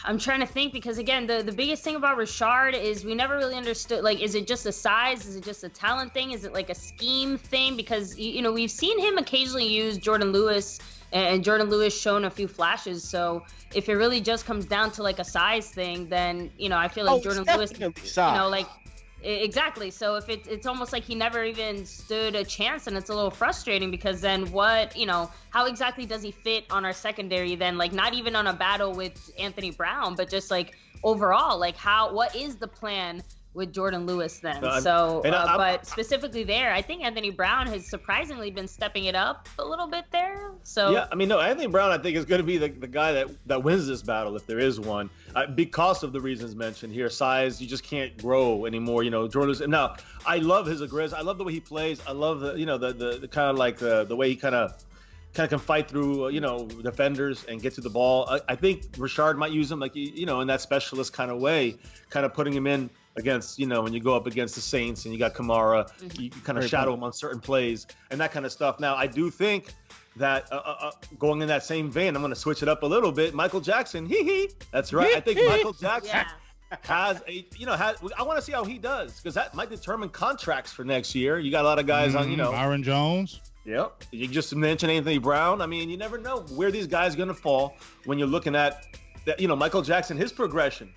I'm trying to think, because again, the biggest thing about Richard is we never really understood, like, is it just a size? Is it just a talent thing? Is it like a scheme thing? Because, you know, we've seen him occasionally use Jordan Lewis, and Jordan Lewis shown a few flashes. So if it really just comes down to like a size thing, then, you know, I feel like Jordan Lewis, you know, like, exactly. So if it's almost like he never even stood a chance, and it's a little frustrating, because then what, you know, how exactly does he fit on our secondary then? Like, not even on a battle with Anthony Brown, but just like overall, like what is the plan with Jordan Lewis then? But specifically there, I think Anthony Brown has surprisingly been stepping it up a little bit there. So yeah, I mean, no, Anthony Brown, I think, is going to be the guy that wins this battle, if there is one, because of the reasons mentioned here. Size, you just can't grow anymore. You know, Jordan's now. I love his aggressive. I love the way he plays. I love the the kind of like the way he kind of can fight through defenders and get to the ball. I think Richard might use him like in that specialist kind of way, kind of putting him in against, when you go up against the Saints and you got Kamara, you kind of shadow him on certain plays and that kind of stuff. Now, I do think that going in that same vein, I'm going to switch it up a little bit. Michael Jackson, that's right. I think Michael Jackson has I want to see how he does, because that might determine contracts for next year. You got a lot of guys on, Byron Jones. Yep. You just mentioned Anthony Brown. I mean, you never know where these guys are going to fall when you're looking at that, Michael Jackson, his progression.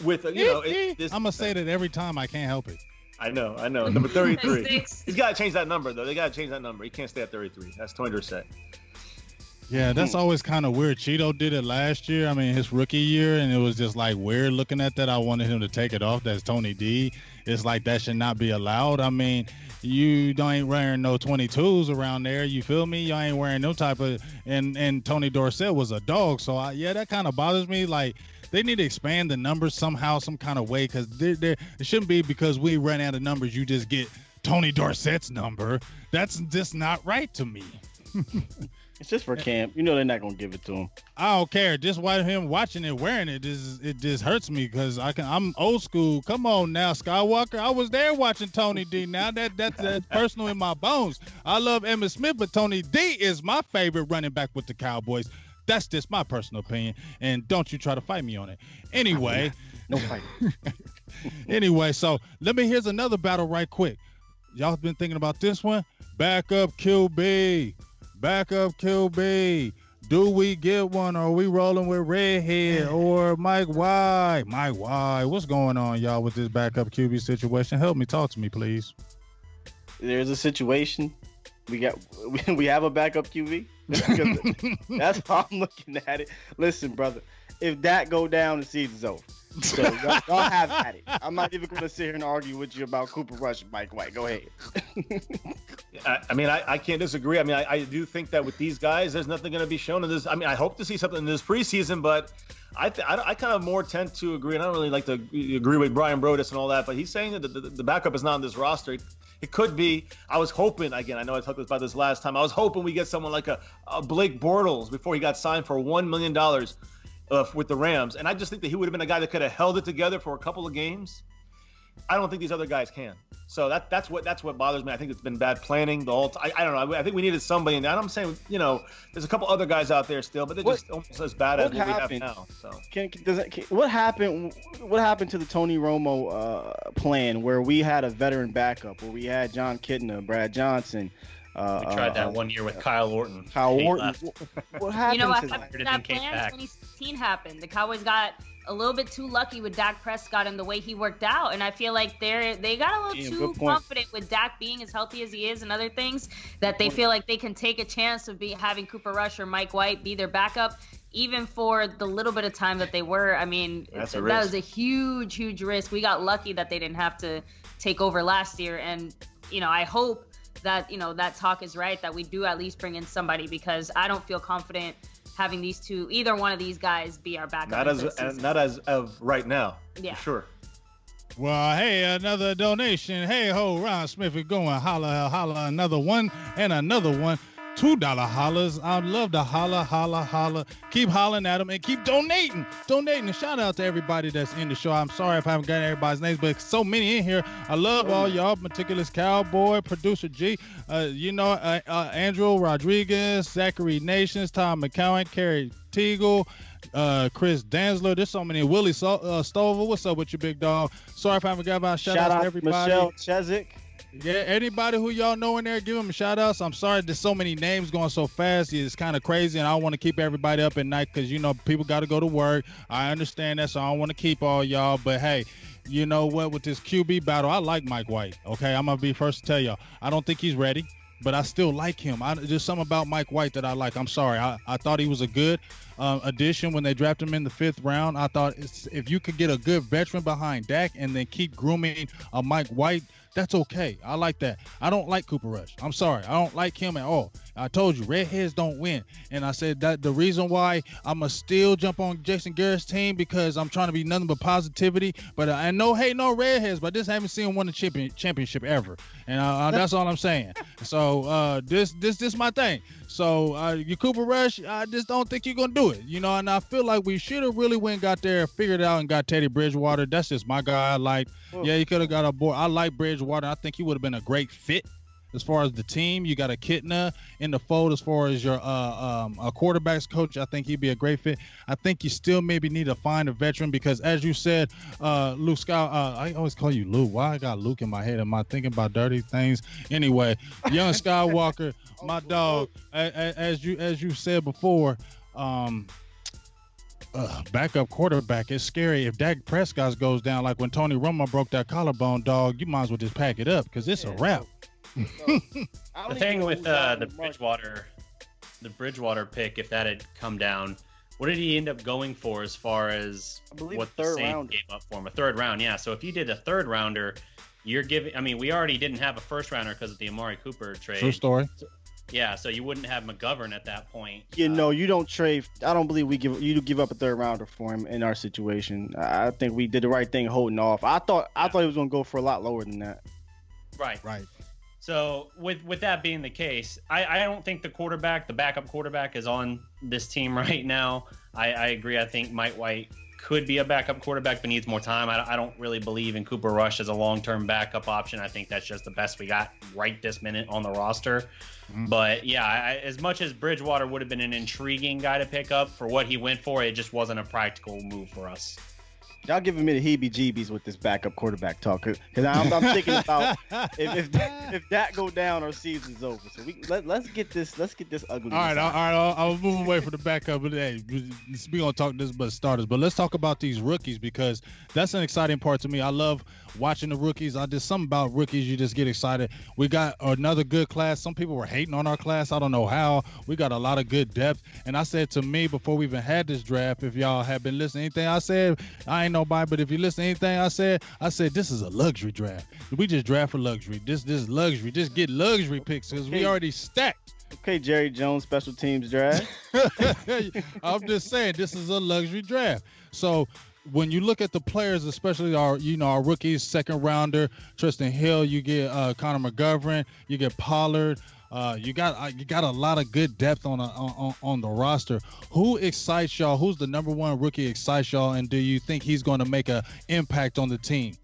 With I'm gonna say that every time. I can't help it. I know. Number 33. He's got to change that number though. They got to change that number. He can't stay at 33. That's Tony Dorsett. Yeah, that's always kind of weird. Cheeto did it last year. I mean, his rookie year, and it was just like weird looking at that. I wanted him to take it off. That's Tony D. It's like that should not be allowed. I mean, you ain't wearing no 22s around there. You feel me? You ain't wearing no type of. And Tony Dorsett was a dog, so that kind of bothers me. Like, they need to expand the numbers somehow, some kind of way, because it shouldn't be because we run out of numbers, you just get Tony Dorsett's number. That's just not right to me. It's just for camp. You know they're not gonna give it to him. I don't care. Just him watching it, wearing it, it just hurts me because I'm old school. Come on now, Skywalker. I was there watching Tony D. Now that's personal in my bones. I love Emmitt Smith, but Tony D is my favorite running back with the Cowboys. That's just my personal opinion, and don't you try to fight me on it. Anyway, no fight. Anyway, so here's another battle right quick. Y'all been thinking about this one? Backup QB. Do we get one, or are we rolling with Redhead or Mike White? What's going on, y'all, with this backup QB situation? Help me, talk to me, please. There's a situation. We have a backup QB. That's how I'm looking at it. Listen, brother, if that go down, the season's over. So y'all have at it. I'm not even going to sit here and argue with you about Cooper Rush and Mike White. Go ahead. I can't disagree. I do think that with these guys, there's nothing going to be shown in this. I hope to see something in this preseason, but I kind of more tend to agree, and I don't really like to agree with Brian Brodus and all that, but he's saying that the backup is not on this roster. It could be. I was hoping, again, I know I talked about this last time, I was hoping we get someone like a Blake Bortles before he got signed for $1 million with the Rams, and I just think that he would have been a guy that could have held it together for a couple of games. I don't think these other guys can. So that's what bothers me. I think it's been bad planning the whole time. I don't know. I think we needed somebody, and I'm saying, there's a couple other guys out there still, but they're just almost as bad as what we have now. So what happened? What happened to the Tony Romo plan where we had a veteran backup, where we had John Kitna, Brad Johnson? We tried that 1 year with Kyle Orton. What happened? You know what happened to that plan? 2016 happened. The Cowboys got a little bit too lucky with Dak Prescott and the way he worked out, and I feel like they got a little too confident with Dak being as healthy as he is and other things that they feel like they can take a chance of having Cooper Rush or Mike White be their backup, even for the little bit of time that they were. I mean, that was a huge risk. We got lucky that they didn't have to take over last year, and I hope that that talk is right, that we do at least bring in somebody, because I don't feel confident having either one of these guys be our backup. Not as of right now. Yeah, for sure. Well, hey, another donation. Hey ho, Ron Smith is going holla, another one and another one. $2 hollers. I'd love to holla. Keep hollering at them and keep donating. And shout out to everybody that's in the show. I'm sorry if I haven't got everybody's names, but so many in here. I love all y'all. Meticulous Cowboy, Producer G, Andrew Rodriguez, Zachary Nations, Tom McCowan, Kerry Teagle, Chris Danzler. There's so many. Willie Stover. What's up with you, big dog? Sorry if I haven't got about shout out to everybody. Michelle Chezik. Yeah, anybody who y'all know in there, give them a shout outs. I'm sorry there's so many names going so fast. It's kind of crazy, and I don't want to keep everybody up at night because, people got to go to work. I understand that, so I don't want to keep all y'all. But, hey, you know what? With this QB battle, I like Mike White, okay? I'm going to be first to tell y'all. I don't think he's ready, but I still like him. There's something about Mike White that I like. I'm sorry. I thought he was a good addition when they drafted him in the 5th round. I thought if you could get a good veteran behind Dak and then keep grooming a Mike White, that's okay. I like that. I don't like Cooper Rush. I'm sorry. I don't like him at all. I told you, redheads don't win. And I said that the reason why I'm going to still jump on Jason Garrett's team because I'm trying to be nothing but positivity. But I know, hey, no redheads, but I just haven't seen him win a championship ever. And that's all I'm saying. So this my thing. So you Cooper Rush, I just don't think you're going to do it. And I feel like we should have really went and got there, figured it out, and got Teddy Bridgewater. That's just my guy I like. Yeah, you could have got a boy. I like Bridgewater. I think he would have been a great fit. As far as the team, you got a Kitna in the fold. As far as your a quarterbacks coach, I think he'd be a great fit. I think you still maybe need to find a veteran because, as you said, Luke Scott. I always call you Luke. Why I got Luke in my head? Am I thinking about dirty things? Anyway, young Skywalker, my dog. As you said before, backup quarterback is scary. If Dak Prescott goes down, like when Tony Romo broke that collarbone, dog, you might as well just pack it up because it's a wrap. The thing with the Bridgewater pick, if that had come down, what did he end up going for as far as what the Saints gave up for him? A 3rd round, yeah. So if you did a 3rd rounder, you're giving. I mean, we already didn't have a 1st rounder because of the Amari Cooper trade. True story. Yeah, so you wouldn't have McGovern at that point. You don't trade. I don't believe you give up a 3rd rounder for him in our situation. I think we did the right thing holding off. I thought he was going to go for a lot lower than that. Right. So with that being the case, I don't think the backup quarterback is on this team right now. I agree. I think Mike White could be a backup quarterback, but needs more time. I don't really believe in Cooper Rush as a long-term backup option. I think that's just the best we got right this minute on the roster. Mm-hmm. But yeah, as much as Bridgewater would have been an intriguing guy to pick up for what he went for, it just wasn't a practical move for us. Y'all giving me the heebie-jeebies with this backup quarterback talk, because I'm thinking about if that go down, our season's over. So let's get this ugly. All right, I'll move away from the backup. But hey, we're gonna talk this about starters, but let's talk about these rookies, because that's an exciting part to me. I love watching the rookies. I did something about rookies. You just get excited. We got another good class. Some people were hating on our class. I don't know how. We got a lot of good depth. And I said to me before we even had this draft, if y'all have been listening to anything I said, I ain't nobody, but if you listen to anything I said this is a luxury draft. We just draft for luxury. This luxury. Just get luxury picks because we already stacked. Okay, Jerry Jones, special teams draft. I'm just saying this is a luxury draft. So when you look at the players, especially our rookies, second rounder, Tristan Hill, you get Connor McGovern, you get Pollard. You got a lot of good depth on the roster. Who excites y'all? Who's the number one rookie excites y'all? And do you think he's going to make an impact on the team?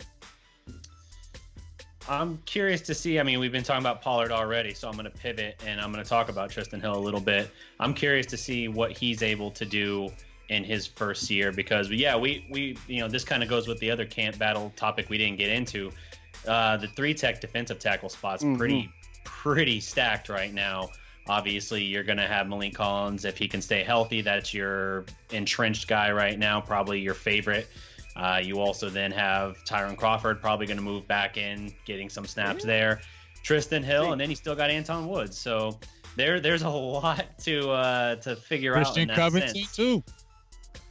I'm curious to see. I mean, we've been talking about Pollard already, so I'm going to pivot and I'm going to talk about Tristan Hill a little bit. I'm curious to see what he's able to do in his first year, because we this kind of goes with the other camp battle topic we didn't get into. The 3-tech defensive tackle spot's pretty stacked right now. Obviously, you're going to have Malik Collins. If he can stay healthy, that's your entrenched guy right now, probably your favorite. You also then have Tyron Crawford, probably going to move back in, getting some snaps there. Tristan Hill, and then you still got Anton Woods. So there's a lot to figure out in that Covington sense. Too.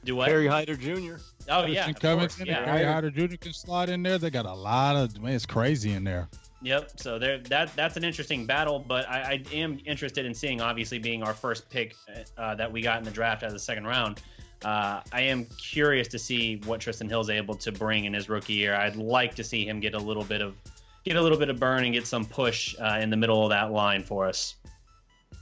Do what? Harry Hyder Jr. Oh, yeah. Covington, Harry Hyder Jr. can slide in there. They got a lot of, man, it's crazy in there. Yep. So that's an interesting battle, but I am interested in seeing, obviously being our first pick that we got in the draft as a second round. I am curious to see what Tristan Hill's able to bring in his rookie year. I'd like to see him get a little bit of burn and get some push in the middle of that line for us.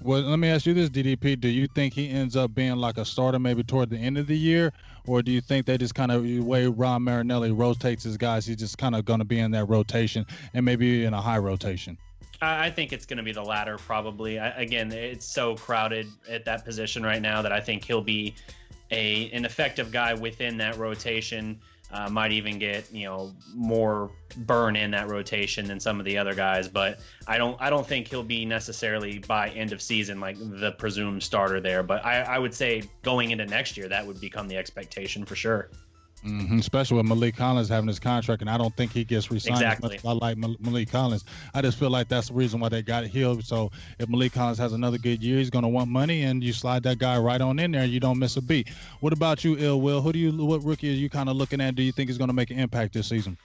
Well, let me ask you this, DDP. Do you think he ends up being like a starter maybe toward the end of the year? Or do you think they just kind of, the way Ron Marinelli rotates his guys, he's just kind of going to be in that rotation and maybe in a high rotation? I think it's going to be the latter, probably. Again, it's so crowded at that position right now that I think he'll be an effective guy within that rotation. Might even get more burn in that rotation than some of the other guys, but I don't think he'll be necessarily by end of season like the presumed starter there. But I would say going into next year, that would become the expectation for sure. Mm-hmm. Especially with Malik Collins having his contract, and I don't think he gets re-signed. Exactly. As much as I like Malik Collins. I just feel like that's the reason why they got Hill. So if Malik Collins has another good year, he's going to want money, and you slide that guy right on in there, and you don't miss a beat. What about you, Ill Will? What rookie are you kind of looking at? Do you think is going to make an impact this season?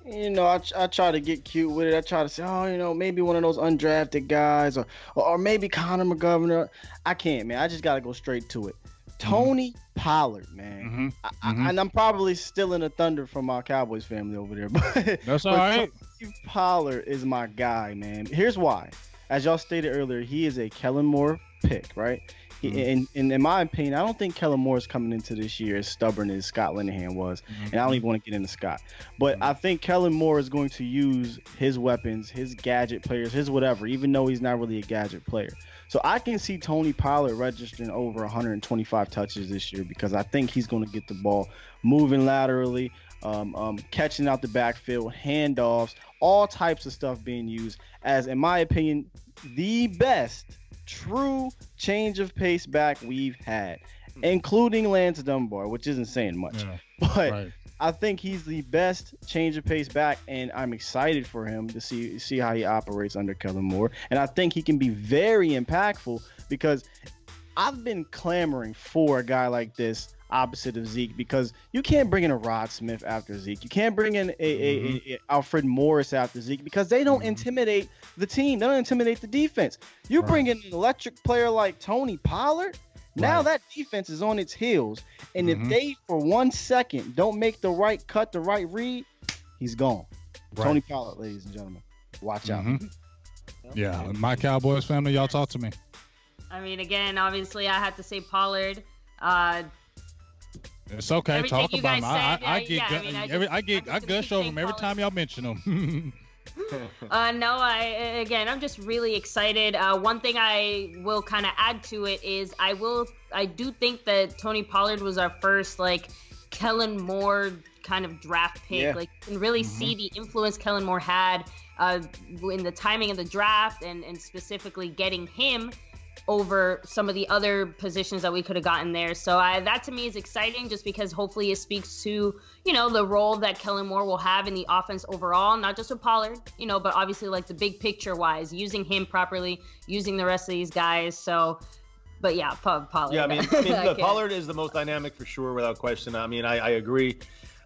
I try to get cute with it. I try to say, maybe one of those undrafted guys, or maybe Connor McGovern. I can't, man. I just got to go straight to it. Tony Pollard, man. And I'm probably still in the thunder from my Cowboys family over there. But that's all right. Tony Pollard is my guy, man. Here's why. As y'all stated earlier, he is a Kellen Moore pick, right? And in my opinion, I don't think Kellen Moore is coming into this year as stubborn as Scott Linehan was. And I don't even want to get into Scott. But I think Kellen Moore is going to use his weapons, his gadget players, his whatever, even though he's not really a gadget player. So I can see Tony Pollard registering over 125 touches this year, because I think he's going to get the ball moving laterally, catching out the backfield, handoffs, all types of stuff being used as, in my opinion, the best true change of pace back we've had, including Lance Dunbar, which isn't saying much. Yeah, but right. I think he's the best change of pace back, and I'm excited for him to see how he operates under Kellen Moore. And I think he can be very impactful, because I've been clamoring for a guy like this opposite of Zeke, because you can't bring in a Rod Smith after Zeke. You can't bring in a Alfred Morris after Zeke, because they don't intimidate the team. They don't intimidate the defense. You bring in an electric player like Tony Pollard, now that defense is on its heels. And if they, for 1 second, don't make the right cut, the right read, he's gone. Tony Pollard, ladies and gentlemen. Watch out. Yeah, my Cowboys family, y'all talk to me. I mean, again, obviously, I have to say Pollard. It's okay. Talk you about him. guys said, I gush over him every time y'all mention him. I'm just really excited. One thing I will kind of add to it is I do think that Tony Pollard was our first like Kellen Moore kind of draft pick. Yeah. Like you can really see the influence Kellen Moore had in the timing of the draft and specifically getting him over some of the other positions that we could have gotten there. So that to me is exciting just because hopefully it speaks to, the role that Kellen Moore will have in the offense overall, not just with Pollard, but obviously like the big picture wise, using him properly, using the rest of these guys. So, but yeah, Pollard. Yeah, I mean look, Pollard is the most dynamic for sure, without question. I mean, I agree.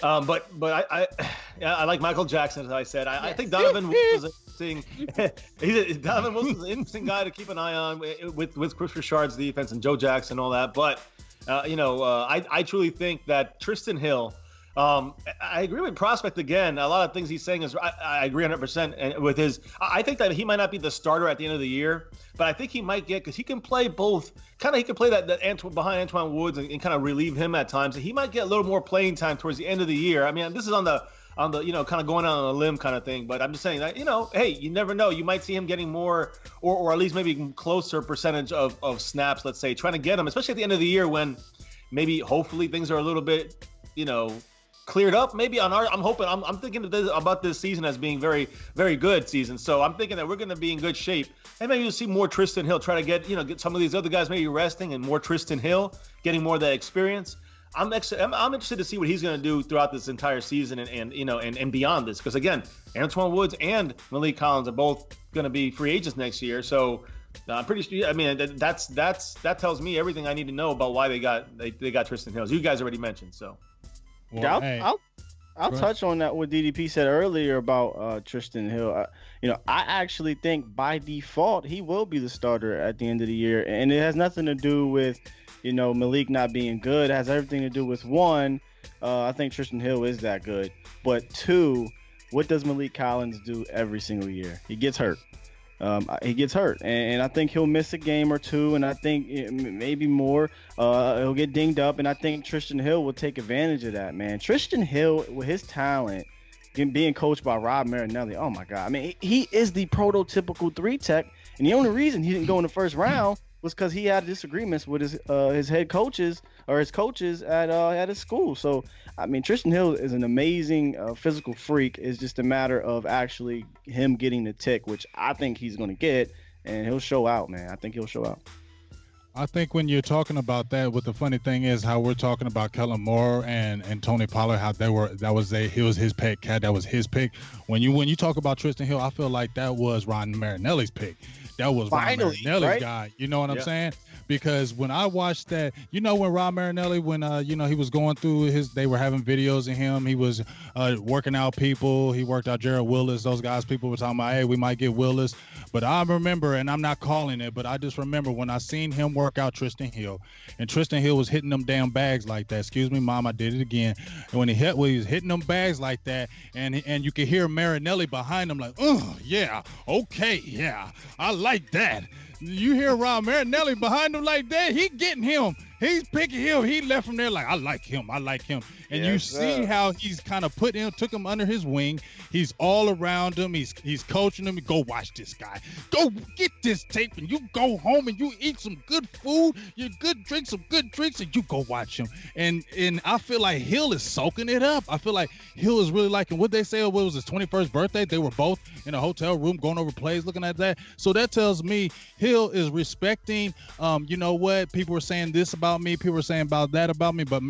But I like Michael Jackson, as I said. I think Donovan Wilson is interesting. Donovan Wilson is an interesting guy to keep an eye on with Chris Richard's defense and Joe Jackson and all that. But I truly think that Tristan Hill. I agree with Prospect again. A lot of things he's saying is I agree 100%. And with his, I think that he might not be the starter at the end of the year, but I think he might get, because he can play both. Kind of, he can play that behind Antoine Woods and kind of relieve him at times. He might get a little more playing time towards the end of the year. I mean, this is on the kind of going out on a limb kind of thing. But I'm just saying that hey, you never know. You might see him getting more, or at least maybe closer percentage of snaps. Let's say trying to get him, especially at the end of the year when maybe hopefully things are a little bit cleared up. Maybe I'm thinking about this season as being very, very good season. So I'm thinking that we're going to be in good shape, and maybe you'll see more Tristan Hill. Try to get some of these other guys maybe resting, and more Tristan Hill getting more of that experience. I'm interested to see what he's going to do throughout this entire season and beyond this, because again, Antoine Woods and Malik Collins are both going to be free agents next year. So I'm pretty sure. I mean, that tells me everything I need to know about why they got Tristan Hill, as you guys already mentioned. So. Well, I'll touch on that what DDP said earlier about Tristan Hill. I actually think by default he will be the starter at the end of the year, and it has nothing to do with Malik not being good. It has everything to do with one, I think Tristan Hill is that good, but two, what does Malik Collins do every single year? He gets hurt. And I think he'll miss a game or two, and I think maybe more. He'll get dinged up, and I think Tristan Hill will take advantage of that, man. Tristan Hill, with his talent, being coached by Rob Marinelli, oh my God. I mean, he is the prototypical 3-tech, and the only reason he didn't go in the first round was because he had disagreements with his head coaches or his coaches at his school. So, I mean, Tristan Hill is an amazing physical freak. It's just a matter of actually him getting the tick, which I think he's going to get, and he'll show out, man. I think he'll show out. I think when you're talking about that, what the funny thing is how we're talking about Kellen Moore and Tony Pollard, how he was his pick, that was his pick. When you talk about Tristan Hill, I feel like that was Ron Marinelli's pick. That was Ron Marinelli's right? guy. You know what I'm saying? Because when I watched that, when Ron Marinelli, when he was going through they were having videos of him. He was working out people. He worked out Jared Willis. Those guys, people were talking about, hey, we might get Willis. But I remember, and I'm not calling it, but I just remember when I seen him work out Tristan Hill, and Tristan Hill was hitting them damn bags like that. Excuse me, Mom, I did it again. And when he was hitting them bags like that, and you could hear Marinelli behind him like, oh yeah, okay, yeah, I like that. You hear Ron Marinelli behind him like that, he getting him. He's picking him. He left him there like, I like him. And you see how he's kind of took him under his wing. He's all around him. He's coaching him. Go watch this guy. Go get this tape, and you go home and you eat some good food. You drink some good drinks, and you go watch him. And I feel like Hill is soaking it up. I feel like Hill is really liking what they say. What was his 21st birthday? They were both in a hotel room going over plays, looking at that. So that tells me Hill is respecting. You know what? People were saying this about me. People were saying about that about me. But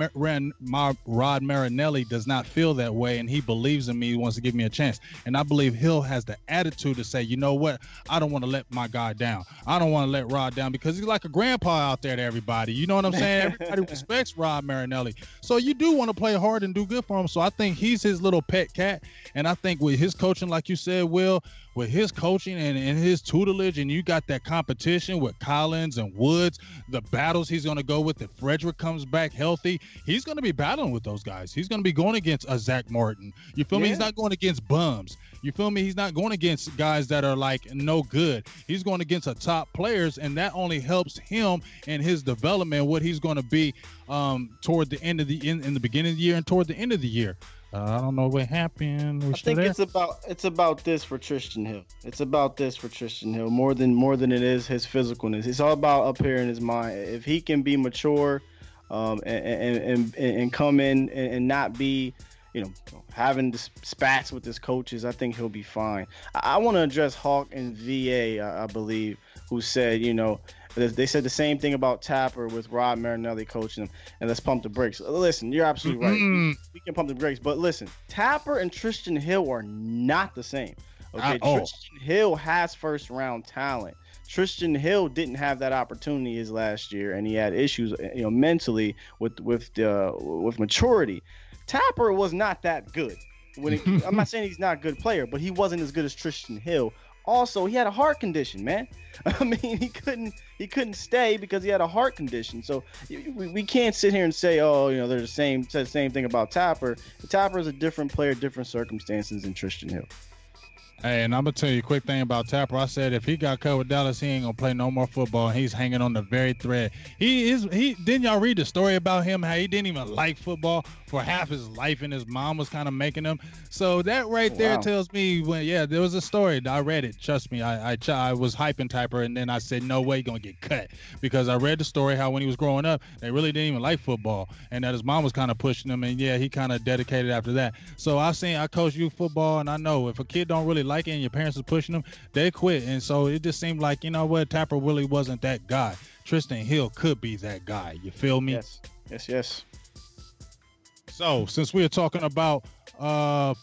Rod Marinelli does not feel that way, and he believes in me. He wants to give me a chance, and I believe Hill has the attitude to say, you know what, I don't want to let my guy down. I don't want to let Rod down, because he's like a grandpa out there to everybody. You know what I'm saying? Everybody respects Rod Marinelli, so you do want to play hard and do good for him. So I think he's his little pet cat, and I think with his coaching, like you said, Will, with his coaching and his tutelage, and you got that competition with Collins and Woods, the battles he's going to go with if Frederick comes back healthy, he's going to be battling with those guys. He's going to be going against a Zach Martin. You feel me? He's not going against bums. You feel me? He's not going against guys that are like no good. He's going against a top players, and that only helps him in his development, what he's going to be toward the end of in the beginning of the year and toward the end of the year. I don't know what happened. I think it's about this for Tristan Hill. It's about this for Tristan Hill more than it is his physicalness. It's all about up here in his mind. If he can be mature, and come in and not be, having spats with his coaches, I think he'll be fine. I want to address Hawk and VA, I believe, who said, they said the same thing about Tapper with Rod Marinelli coaching him, and let's pump the brakes. Listen, you're absolutely right. We can pump the brakes, but listen, Tapper and Tristan Hill are not the same. Okay, Tristan Hill has first-round talent. Tristan Hill didn't have that opportunity his last year, and he had issues, mentally with maturity. Tapper was not that good. I'm not saying he's not a good player, but he wasn't as good as Tristan Hill. Also, he had a heart condition, man. I mean, he couldn't stay because he had a heart condition. So we can't sit here and say, they're the same. Said the same thing about Tapper. Tapper is a different player, different circumstances than Tristan Hill. Hey, and I'm gonna tell you a quick thing about Tapper. I said if he got cut with Dallas, he ain't gonna play no more football. And he's hanging on the very thread. He didn't y'all read the story about him? How he didn't even like football for half his life, and his mom was kind of making him. So that right there tells me there was a story. I read it. Trust me, I was hyping Tapper, and then I said no way he's gonna get cut because I read the story how when he was growing up, they really didn't even like football, and that his mom was kind of pushing him, and he kind of dedicated after that. So I coach youth football, and I know if a kid don't really like it and your parents is pushing them, they quit. And so it just seemed like, Tapper really wasn't that guy. Tristan Hill could be that guy. You feel me? Yes. So since we are talking about our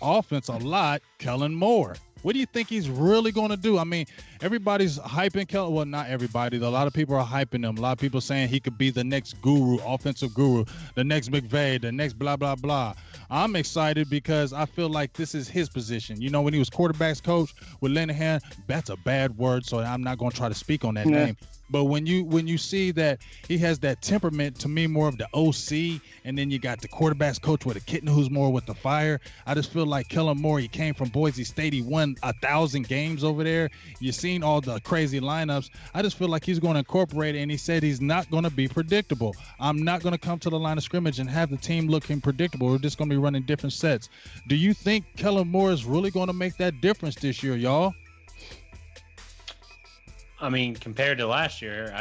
offense a lot, Kellen Moore, what do you think he's really going to do? I mean, everybody's hyping Kellen. Well, not everybody. A lot of people are hyping him. A lot of people saying he could be the next guru, offensive guru, the next McVay, the next blah, blah, blah. I'm excited because I feel like this is his position. When he was quarterbacks coach with Linehan, that's a bad word, so I'm not going to try to speak on that name. But when you see that he has that temperament, to me, more of the OC, and then you got the quarterbacks coach with a kitten who's more with the fire. I just feel like Kellen Moore, he came from Boise State. He won 1,000 games over there. You've seen all the crazy lineups. I just feel like he's going to incorporate it, and he said he's not going to be predictable. I'm not going to come to the line of scrimmage and have the team looking predictable. We're just going to be running different sets. Do you think Kellen Moore is really going to make that difference this year, y'all? I mean, compared to last year,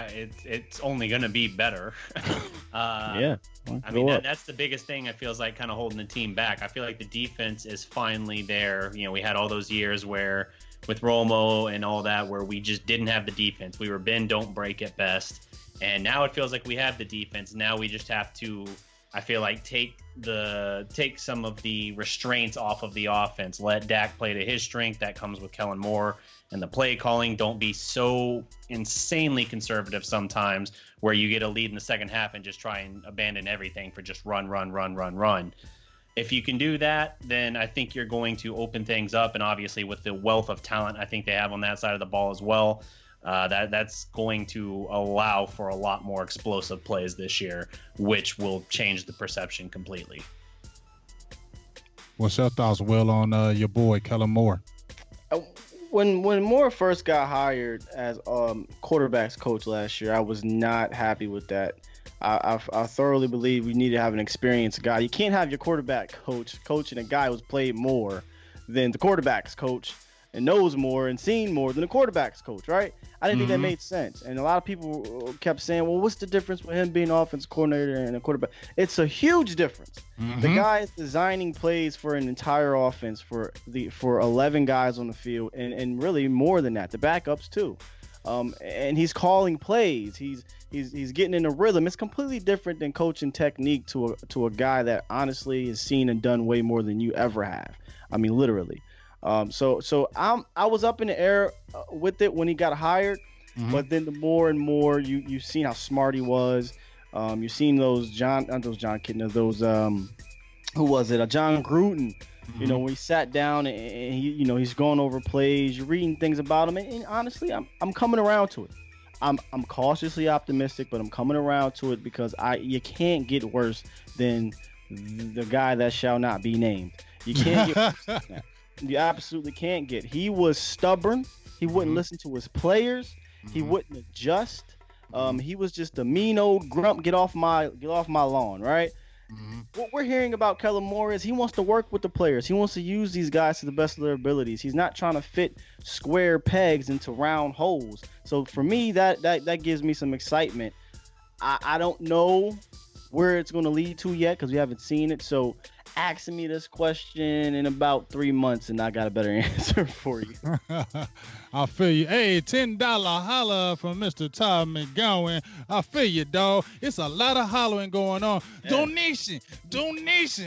it's only going to be better. I mean, that's the biggest thing. It feels like kind of holding the team back. I feel like the defense is finally there. We had all those years where with Romo and all that, where we just didn't have the defense. We were bend, don't break at best. And now it feels like we have the defense. Now we just have to, I feel like, take some of the restraints off of the offense. Let Dak play to his strength. That comes with Kellen Moore. And the play calling, don't be so insanely conservative sometimes where you get a lead in the second half and just try and abandon everything for just run. If you can do that, then I think you're going to open things up. And obviously with the wealth of talent I think they have on that side of the ball as well, that's going to allow for a lot more explosive plays this year, which will change the perception completely. What's your thoughts, Will, on your boy Kellen Moore? When Moore first got hired as quarterbacks coach last year, I was not happy with that. I thoroughly believe we need to have an experienced guy. You can't have your quarterback coaching a guy who's played more than the quarterbacks coach and knows more and seen more than the quarterbacks coach, right? I didn't think that made sense. And a lot of people kept saying, well, what's the difference with him being offense coordinator and a quarterback? It's a huge difference. The guy is designing plays for an entire offense for 11 guys on the field and really more than that, the backups too. And he's calling plays. He's getting in a rhythm. It's completely different than coaching technique to a guy that honestly has seen and done way more than you ever have. I mean, literally. So I was up in the air with it when he got hired, but then the more and more you've seen how smart he was. You've seen those John Gruden. When he sat down and he, he's going over plays, you're reading things about him, and honestly, I'm coming around to it. I'm cautiously optimistic, but I'm coming around to it because you can't get worse than the guy that shall not be named. You can't get worse than that. You absolutely can't get. He was stubborn. He wouldn't listen to his players. He wouldn't adjust. He was just a mean old grump. Get off my lawn, right? What we're hearing about Kellen Moore is he wants to work with the players. He wants to use these guys to the best of their abilities. He's not trying to fit square pegs into round holes. So for me, that gives me some excitement. I don't know where it's going to lead to yet because we haven't seen it. So asking me this question in about 3 months and I got a better answer for you. I feel you. Hey, $10 holla from Mr. Todd McGowan. I feel you, dog. It's a lot of hollering going on. Yeah. Donation.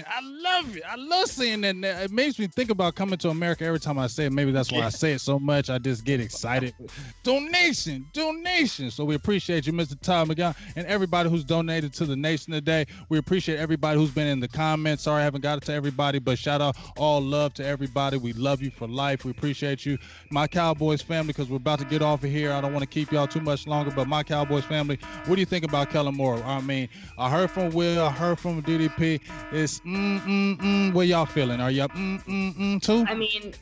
I love it. I love saying that. It makes me think about coming to America every time I say it. Maybe that's why I say it so much. I just get excited. Donation. So we appreciate you, Mr. Todd McGowan, and everybody who's donated to the nation today. We appreciate everybody who's been in the comments. Sorry I haven't got it to everybody, but shout out all love to everybody. We love you for life. We appreciate you. My Cowboys family, because we're about to get off of here. I don't want to keep y'all too much longer, but my Cowboys family, what do you think about Kellen Moore? I mean, I heard from Will, I heard from DDP. It's what y'all feeling? Are y'all too? I mean,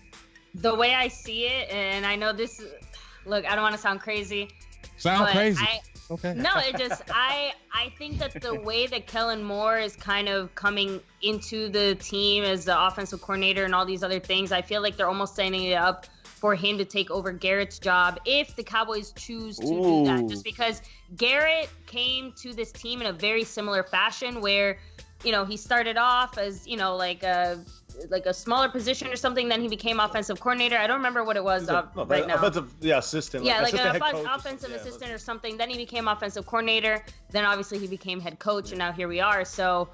the way I see it, and I know this, look, I don't want to sound crazy. Sound crazy. Okay. No, I think that the way that Kellen Moore is kind of coming into the team as the offensive coordinator and all these other things, I feel like they're almost setting it up for him to take over Garrett's job if the Cowboys choose to do that. Just because Garrett came to this team in a very similar fashion where, he started off as, like a smaller position or something. Then he became offensive coordinator. I don't remember what it was now. Offensive, assistant. Yeah, like an offensive assistant or something. Then he became offensive coordinator. Then obviously he became head coach, and now here we are. So,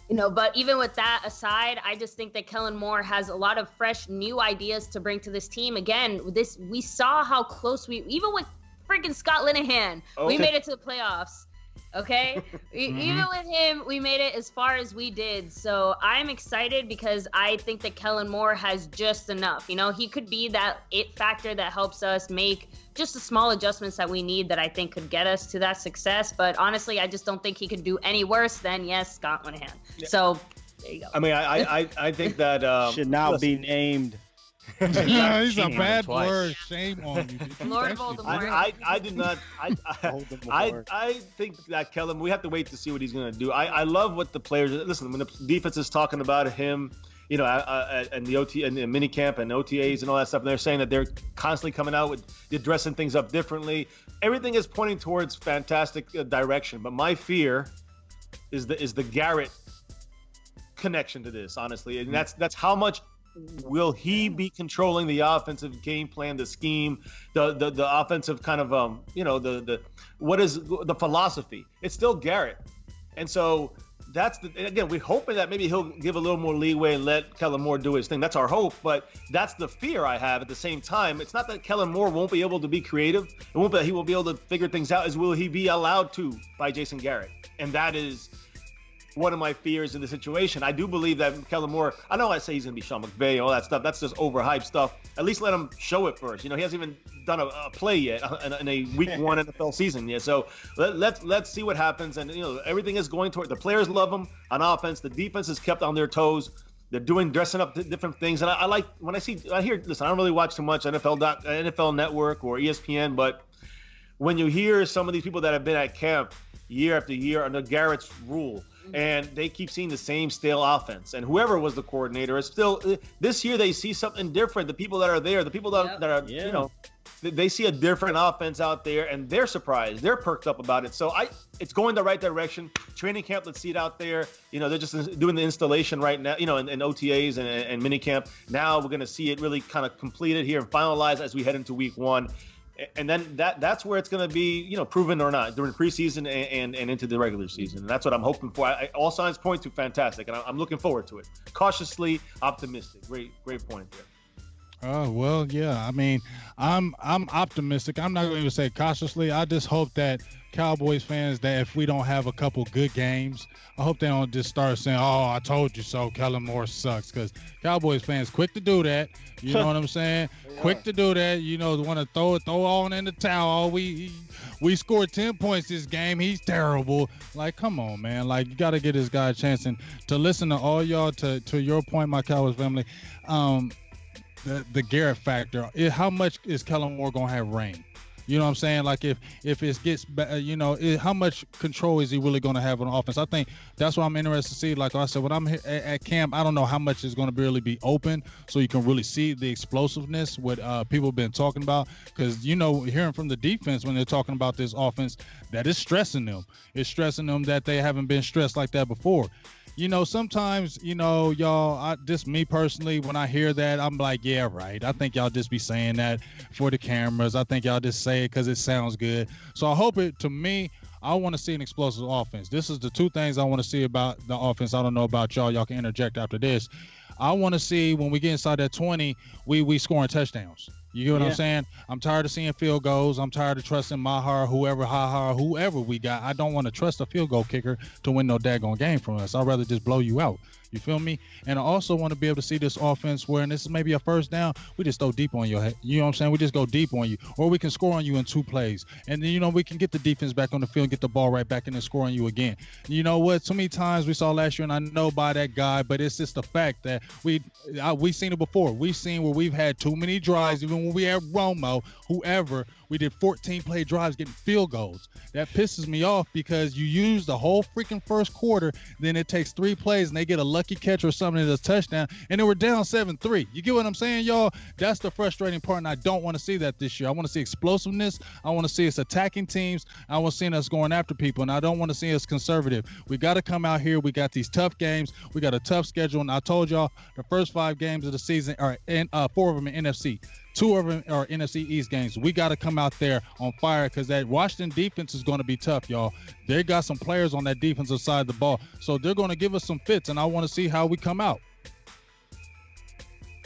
but even with that aside, I just think that Kellen Moore has a lot of fresh, new ideas to bring to this team. Again, we saw how close even with freaking Scott Linehan, we made it to the playoffs. Okay? Even with him, we made it as far as we did. So I'm excited because I think that Kellen Moore has just enough. He could be that it factor that helps us make just the small adjustments that we need that I think could get us to that success. But honestly, I just don't think he could do any worse than, Scott Linehan. Yeah. So there you go. I mean, I think that should now be named. Yeah, he's a bad word. Shame on you. Lord Voldemort. I did not. I think that Kellen, we have to wait to see what he's going to do. I love what the players. Listen, when the defense is talking about him, and the OT and the mini camp and OTAs and all that stuff, and they're saying that they're constantly coming out with dressing things up differently. Everything is pointing towards fantastic direction. But my fear is the Garrett connection to this, honestly, and that's how much. Will he be controlling the offensive game plan, the scheme, the offensive kind of what is the philosophy? It's still Garrett, and so we're hoping that maybe he'll give a little more leeway and let Kellen Moore do his thing. That's our hope, but that's the fear I have. At the same time, it's not that Kellen Moore won't be able to be creative. It won't be that he will be able to figure things out. As will he be allowed to by Jason Garrett, and that is one of my fears in the situation. I do believe that Kellen Moore, I know I say he's going to be Sean McVay, all that stuff. That's just overhyped stuff. At least let him show it first. He hasn't even done a play yet in a week one NFL season yet. So let's see what happens. And, everything is going toward, the players love him on offense. The defense is kept on their toes. They're dressing up different things. And I like, when I hear, listen, I don't really watch too much NFL Network or ESPN, but when you hear some of these people that have been at camp year after year under Garrett's rule, and they keep seeing the same stale offense, and whoever was the coordinator is still this year they see something different. The people that are there, the people that are they see a different offense out there, and they're surprised, they're perked up about it. So it's going the right direction. Training camp, let's see it out there. They're just doing the installation right now, in OTAs and mini camp. Now we're going to see it really kind of completed here and finalized as we head into week one. And then that's where it's going to be, proven or not during preseason and into the regular season. And that's what I'm hoping for. All signs point to fantastic, and I'm looking forward to it. Cautiously optimistic. Great point there. Oh, well, yeah. I mean, I'm optimistic. I'm not going to even say cautiously. I just hope that Cowboys fans, that if we don't have a couple good games, I hope they don't just start saying, "Oh, I told you so, Kellen Moore sucks," because Cowboys fans quick to do that. You know what I'm saying? Quick to do that. Want to throw all in the towel. We scored 10 points this game. He's terrible. Like, come on, man. Like, you got to give this guy a chance. And to listen to all y'all, to your point, my Cowboys family, the Garrett factor. How much is Kellen Moore gonna have reign? You know what I'm saying? Like if it gets, how much control is he really going to have on offense? I think that's what I'm interested to see. Like I said, when I'm here at camp, I don't know how much is going to really be open, so you can really see the explosiveness what people have been talking about. Because hearing from the defense when they're talking about this offense, that is stressing them. It's stressing them that they haven't been stressed like that before. Sometimes, y'all, just me personally, when I hear that, I'm like, yeah, right. I think y'all just be saying that for the cameras. I think y'all just say it because it sounds good. So I hope I want to see an explosive offense. This is the two things I want to see about the offense. I don't know about y'all. Y'all can interject after this. I want to see when we get inside that 20, we scoring touchdowns. You get what I'm saying? I'm tired of seeing field goals. I'm tired of trusting Maher, whoever we got. I don't want to trust a field goal kicker to win no daggone game from us. I'd rather just blow you out. You feel me? And I also want to be able to see this offense where, and this is maybe a first down, we just throw deep on your head. You know what I'm saying? We just go deep on you. Or we can score on you in 2 plays. And then, we can get the defense back on the field, get the ball right back in and score on you again. You know what? So many times we saw last year, and I know by that guy, but it's just the fact that we've seen it before. We've seen where we've had too many drives, even when we had Romo, whoever, we did 14-play drives getting field goals. That pisses me off because you use the whole freaking first quarter, then it takes 3 plays and they get a lucky catch or something in a touchdown, and then we're down 7-3. You get what I'm saying, y'all? That's the frustrating part, and I don't want to see that this year. I want to see explosiveness. I want to see us attacking teams. I want to see us going after people, and I don't want to see us conservative. We got to come out here. We got these tough games. We got a tough schedule, and I told y'all the first 5 games of the season are 4 of them in NFC. 2 of them are NFC East games. We got to come out there on fire because that Washington defense is going to be tough, y'all. They got some players on that defensive side of the ball, so they're going to give us some fits, and I want to see how we come out.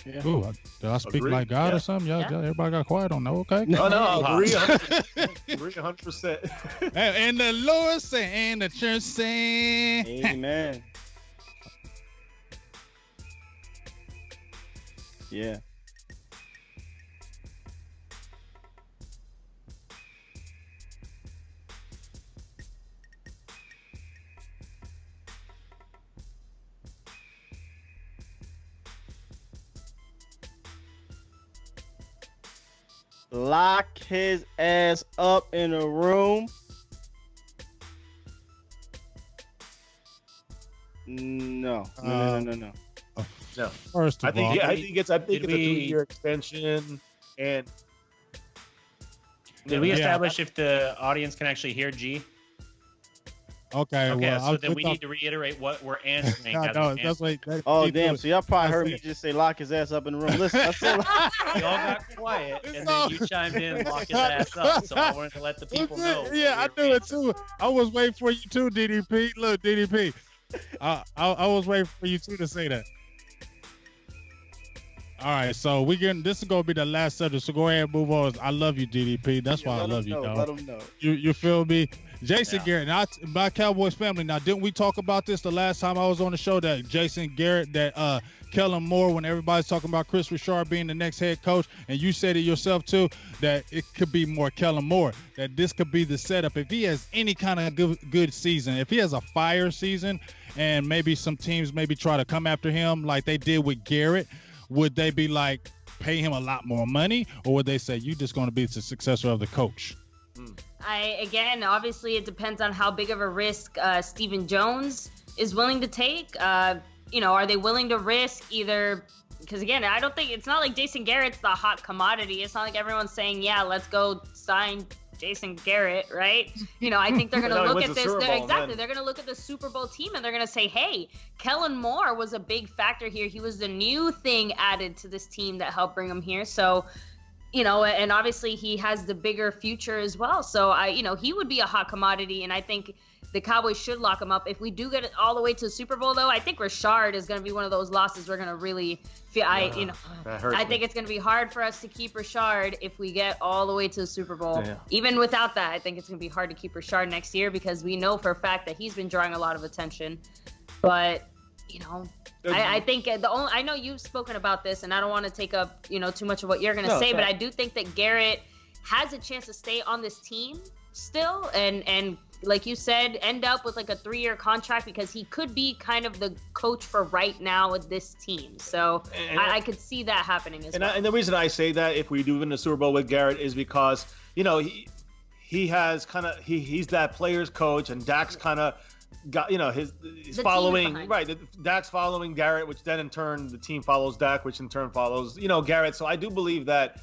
Yeah. Ooh, did I speak like God or something? Y'all, everybody got quiet on that. Okay. No, agree 100%. Agree 100%. And the Lord say, and the church say, amen. Yeah. Lock his ass up in a room. No. No. First of all, I think it's a 2-year extension. And did we establish if the audience can actually hear G? Okay. Well, so then we need to reiterate what we're answering. That's what. Damn! So y'all probably heard me just say lock his ass up in the room. Listen, I said we all got quiet, and then you chimed in and lock his ass up. So I wanted to let the people know. Yeah, I knew it too. I was waiting for you too, DDP. Look, DDP. I was waiting for you too to say that. All right, so this is gonna be the last subject. So go ahead and move on. I love you, DDP. That's why I love you, dog. Let them know. You feel me? Jason Garrett, now my Cowboys family. Now, didn't we talk about this the last time I was on the show? That Jason Garrett, that Kellen Moore, when everybody's talking about Chris Richard being the next head coach, and you said it yourself too, that it could be more Kellen Moore. That this could be the setup if he has any kind of good season. If he has a fire season, and maybe some teams maybe try to come after him like they did with Garrett, would they be like pay him a lot more money, or would they say you just going to be the successor of the coach? Obviously it depends on how big of a risk Stephen Jones is willing to take. Are they willing to risk either? Because again, I don't think it's not like Jason Garrett's the hot commodity. It's not like everyone's saying, yeah, let's go sign Jason Garrett, right? I think they're going to look at this. They're going to look at the Super Bowl team and they're going to say, hey, Kellen Moore was a big factor here. He was the new thing added to this team that helped bring him here. So, and obviously he has the bigger future as well. So he would be a hot commodity, and I think the Cowboys should lock him up. If we do get it all the way to the Super Bowl, though, I think Richard is going to be one of those losses we're going to really feel. I think it's going to be hard for us to keep Richard if we get all the way to the Super Bowl. Yeah. Even without that, I think it's going to be hard to keep Richard next year because we know for a fact that he's been drawing a lot of attention. But I think I know you've spoken about this, and I don't want to take up too much of what you're going to say, but I do think that Garrett has a chance to stay on this team still and like you said, end up with like a 3-year contract because he could be kind of the coach for right now with this team. So I could see that happening as well. And the reason I say that if we do win the Super Bowl with Garrett is because, he has he's that player's coach, and Dak's kind of got, he's following, right. Dak's following Garrett, which then in turn the team follows Dak, which in turn follows, Garrett. So I do believe that,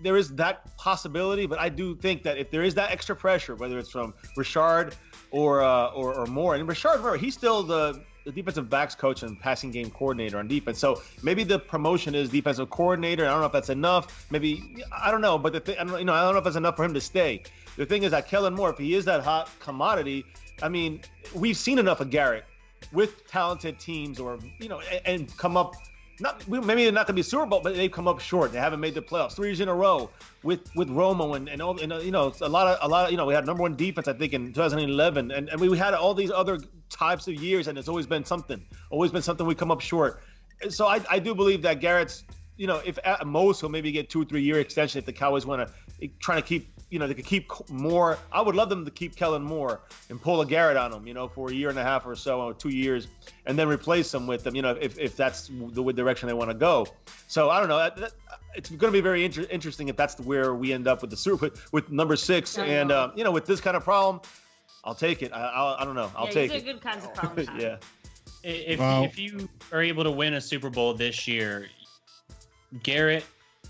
there is that possibility, but I do think that if there is that extra pressure, whether it's from Richard or Moore, and Richard, remember, he's still the defensive backs coach and passing game coordinator on defense. So maybe the promotion is defensive coordinator. I don't know if that's enough. Maybe, I don't know, but I don't know if that's enough for him to stay. The thing is that Kellen Moore, if he is that hot commodity, I mean, we've seen enough of Garrett with talented teams, or and come up. Maybe they're not going to be Super Bowl, but they've come up short. They haven't made the playoffs 3 years in a row with Romo and all. A lot of we had number 1 defense, I think, in 2011, and we had all these other types of years, and it's always been something we come up short. So I do believe that Garrett's, if at most he'll maybe get 2 or 3 year extension if the Cowboys want to try to keep. They could keep more. I would love them to keep Kellen Moore and pull a Garrett on him, for a year and a half or so, or 2 years, and then replace him with them, if that's the direction they want to go. So I don't know. It's going to be very interesting if that's where we end up with the Super with number 6, and with this kind of problem, I'll take it. I don't know. I'll take it. These are good kinds of problems. Yeah. If you are able to win a Super Bowl this year, Garrett.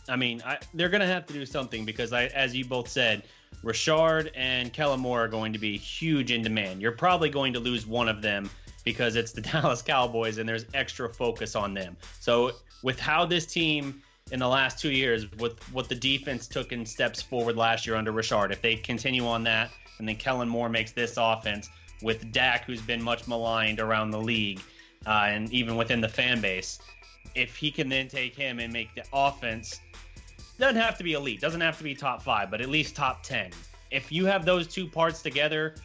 I mean, they're going to have to do something because, as you both said, Richard and Kellen Moore are going to be huge in demand. You're probably going to lose one of them because it's the Dallas Cowboys and there's extra focus on them. So with how this team in the last 2 years, with what the defense took in steps forward last year under Richard, if they continue on that and then Kellen Moore makes this offense with Dak, who's been much maligned around the league and even within the fan base, if he can then take him and make the offense, doesn't have to be elite, doesn't have to be top 5, but at least top 10. If you have those two parts together,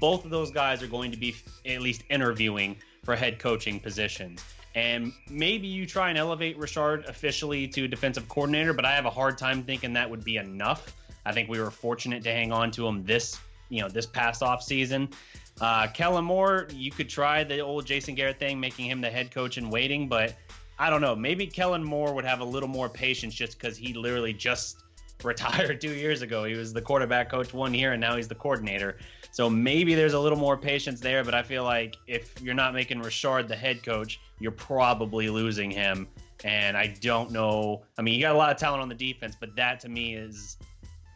both of those guys are going to be at least interviewing for head coaching positions. And maybe you try and elevate Richard officially to defensive coordinator, but I have a hard time thinking that would be enough. I think we were fortunate to hang on to him this past off season. Kellen Moore, you could try the old Jason Garrett thing, making him the head coach in waiting, but I don't know. Maybe Kellen Moore would have a little more patience just because he literally just retired 2 years ago. He was the quarterback coach 1 year, and now he's the coordinator. So maybe there's a little more patience there, but I feel like if you're not making Richard the head coach, you're probably losing him. And I don't know. I mean, you got a lot of talent on the defense, but that to me is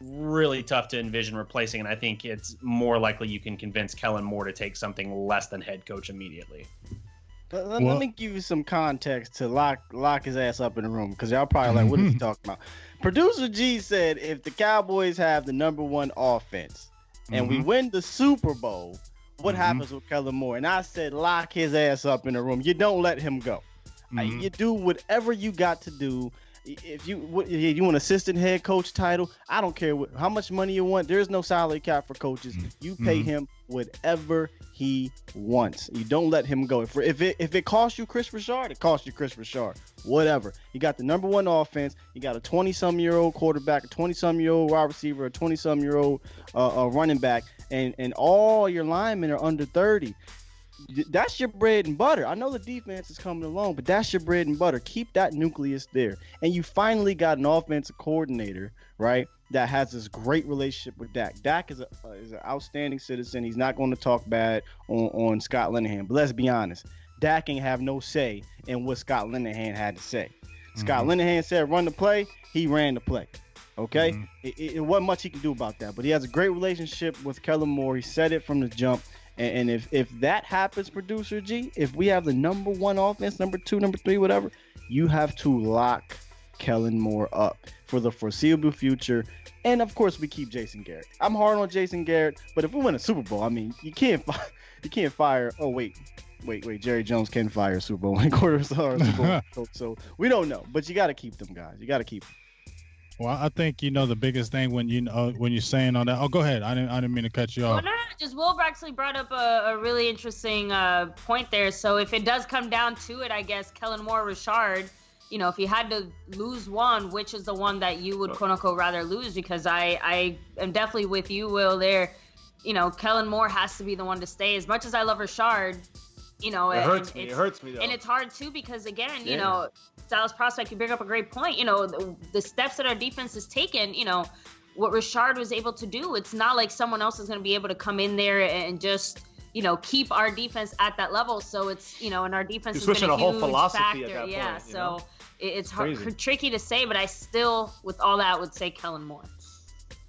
really tough to envision replacing. And I think it's more likely you can convince Kellen Moore to take something less than head coach immediately. Let me give you some context to lock his ass up in the room, because y'all probably like, what is he talking about? Producer G said if the Cowboys have the number 1 offense and we win the Super Bowl, what happens with Kellen Moore? And I said lock his ass up in the room. You don't let him go. You do whatever you got to do. If you want assistant head coach title, I don't care how much money you want. There's no salary cap for coaches. You pay him whatever he wants. You don't let him go. If it costs you Chris Richard, it costs you Chris Richard. Whatever. You got the number 1 offense. You got a 20-some-year-old quarterback, a 20-some-year-old wide receiver, a 20-some-year-old running back, and all your linemen are under 30. That's your bread and butter. I know the defense is coming along, but that's your bread and butter. Keep that nucleus there. And you finally got an offensive coordinator, right, that has this great relationship with Dak. Dak is an outstanding citizen. He's not going to talk bad on Scott Linehan. But let's be honest. Dak ain't have no say in what Scott Linehan had to say. Scott Linehan said run the play. He ran the play. Okay? It wasn't much he could do about that. But he has a great relationship with Kellen Moore. He said it from the jump. And if that happens, Producer G, if we have the number 1 offense, number 2, number 3, whatever, you have to lock Kellen Moore up for the foreseeable future. And of course, we keep Jason Garrett. I'm hard on Jason Garrett, but if we win a Super Bowl, I mean, you can't fire. Oh wait, Jerry Jones can fire a Super Bowl quarter star Super Bowl. So we don't know, but you got to keep them guys. You got to keep them. Well, I think the biggest thing when you're saying on that. Oh, go ahead. I didn't mean to cut you off. No. Just Will actually brought up a really interesting point there. So if it does come down to it, I guess Kellen Moore, Richard, if you had to lose one, which is the one that you would quote unquote rather lose? Because I am definitely with you, Will. There, Kellen Moore has to be the one to stay. As much as I love Rashard, it hurts me. It hurts me though. And it's hard too because again, Dallas prospect, you bring up a great point. The steps that our defense has taken, what Rashard was able to do, it's not like someone else is going to be able to come in there and just keep our defense at that level. So it's and our defense has been a huge whole philosophy factor. at that point, So it's hard, tricky to say, but I still, with all that, would say Kellen Moore.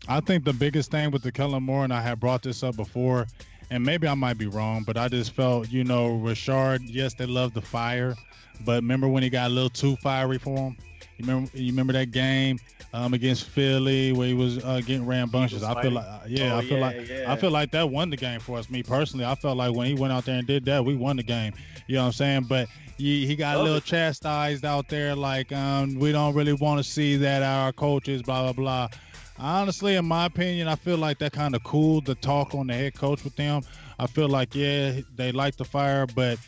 I think the biggest thing with the Kellen Moore, and I had brought this up before, and maybe I might be wrong, but I just felt, Rashard, yes, they love the fire, but remember when he got a little too fiery for him? You remember that game against Philly where he was getting rambunctious? I feel like that won the game for us. Me personally, I felt like when he went out there and did that, we won the game. You know what I'm saying? But he got a little chastised out there, like we don't really want to see that our coaches, blah blah blah. Honestly, in my opinion, I feel like that kind of cooled the talk on the head coach with them. I feel like, they like the fire, but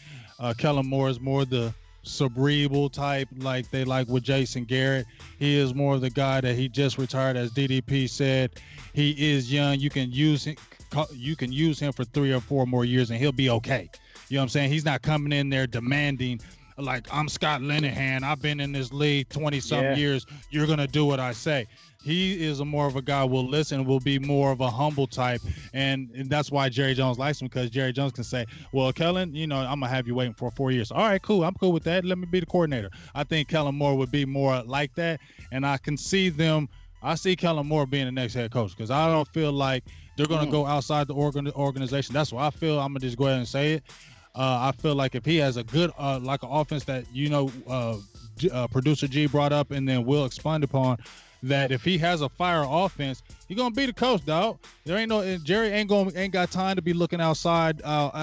Kellen Moore is more the cerebral type, like they like with Jason Garrett. He is more of the guy that he just retired, as DDP said. He is young. You can use him for 3 or 4 more years, and he'll be okay. You know what I'm saying? He's not coming in there demanding, like, I'm Scott Linehan. I've been in this league 20-some years. You're going to do what I say. He is more of a guy will listen, will be more of a humble type. And that's why Jerry Jones likes him, because Jerry Jones can say, well, Kellen, I'm going to have you waiting for 4 years. All right, cool. I'm cool with that. Let me be the coordinator. I think Kellen Moore would be more like that. And I can see I see Kellen Moore being the next head coach, because I don't feel like they're going to go outside the organization. That's what I feel. I'm going to just go ahead and say it. I feel like if he has a good, like an offense that, producer G brought up and then Will expand upon, that if he has a fire offense, he's gonna be the coach, dog. There ain't Jerry ain't got time to be looking outside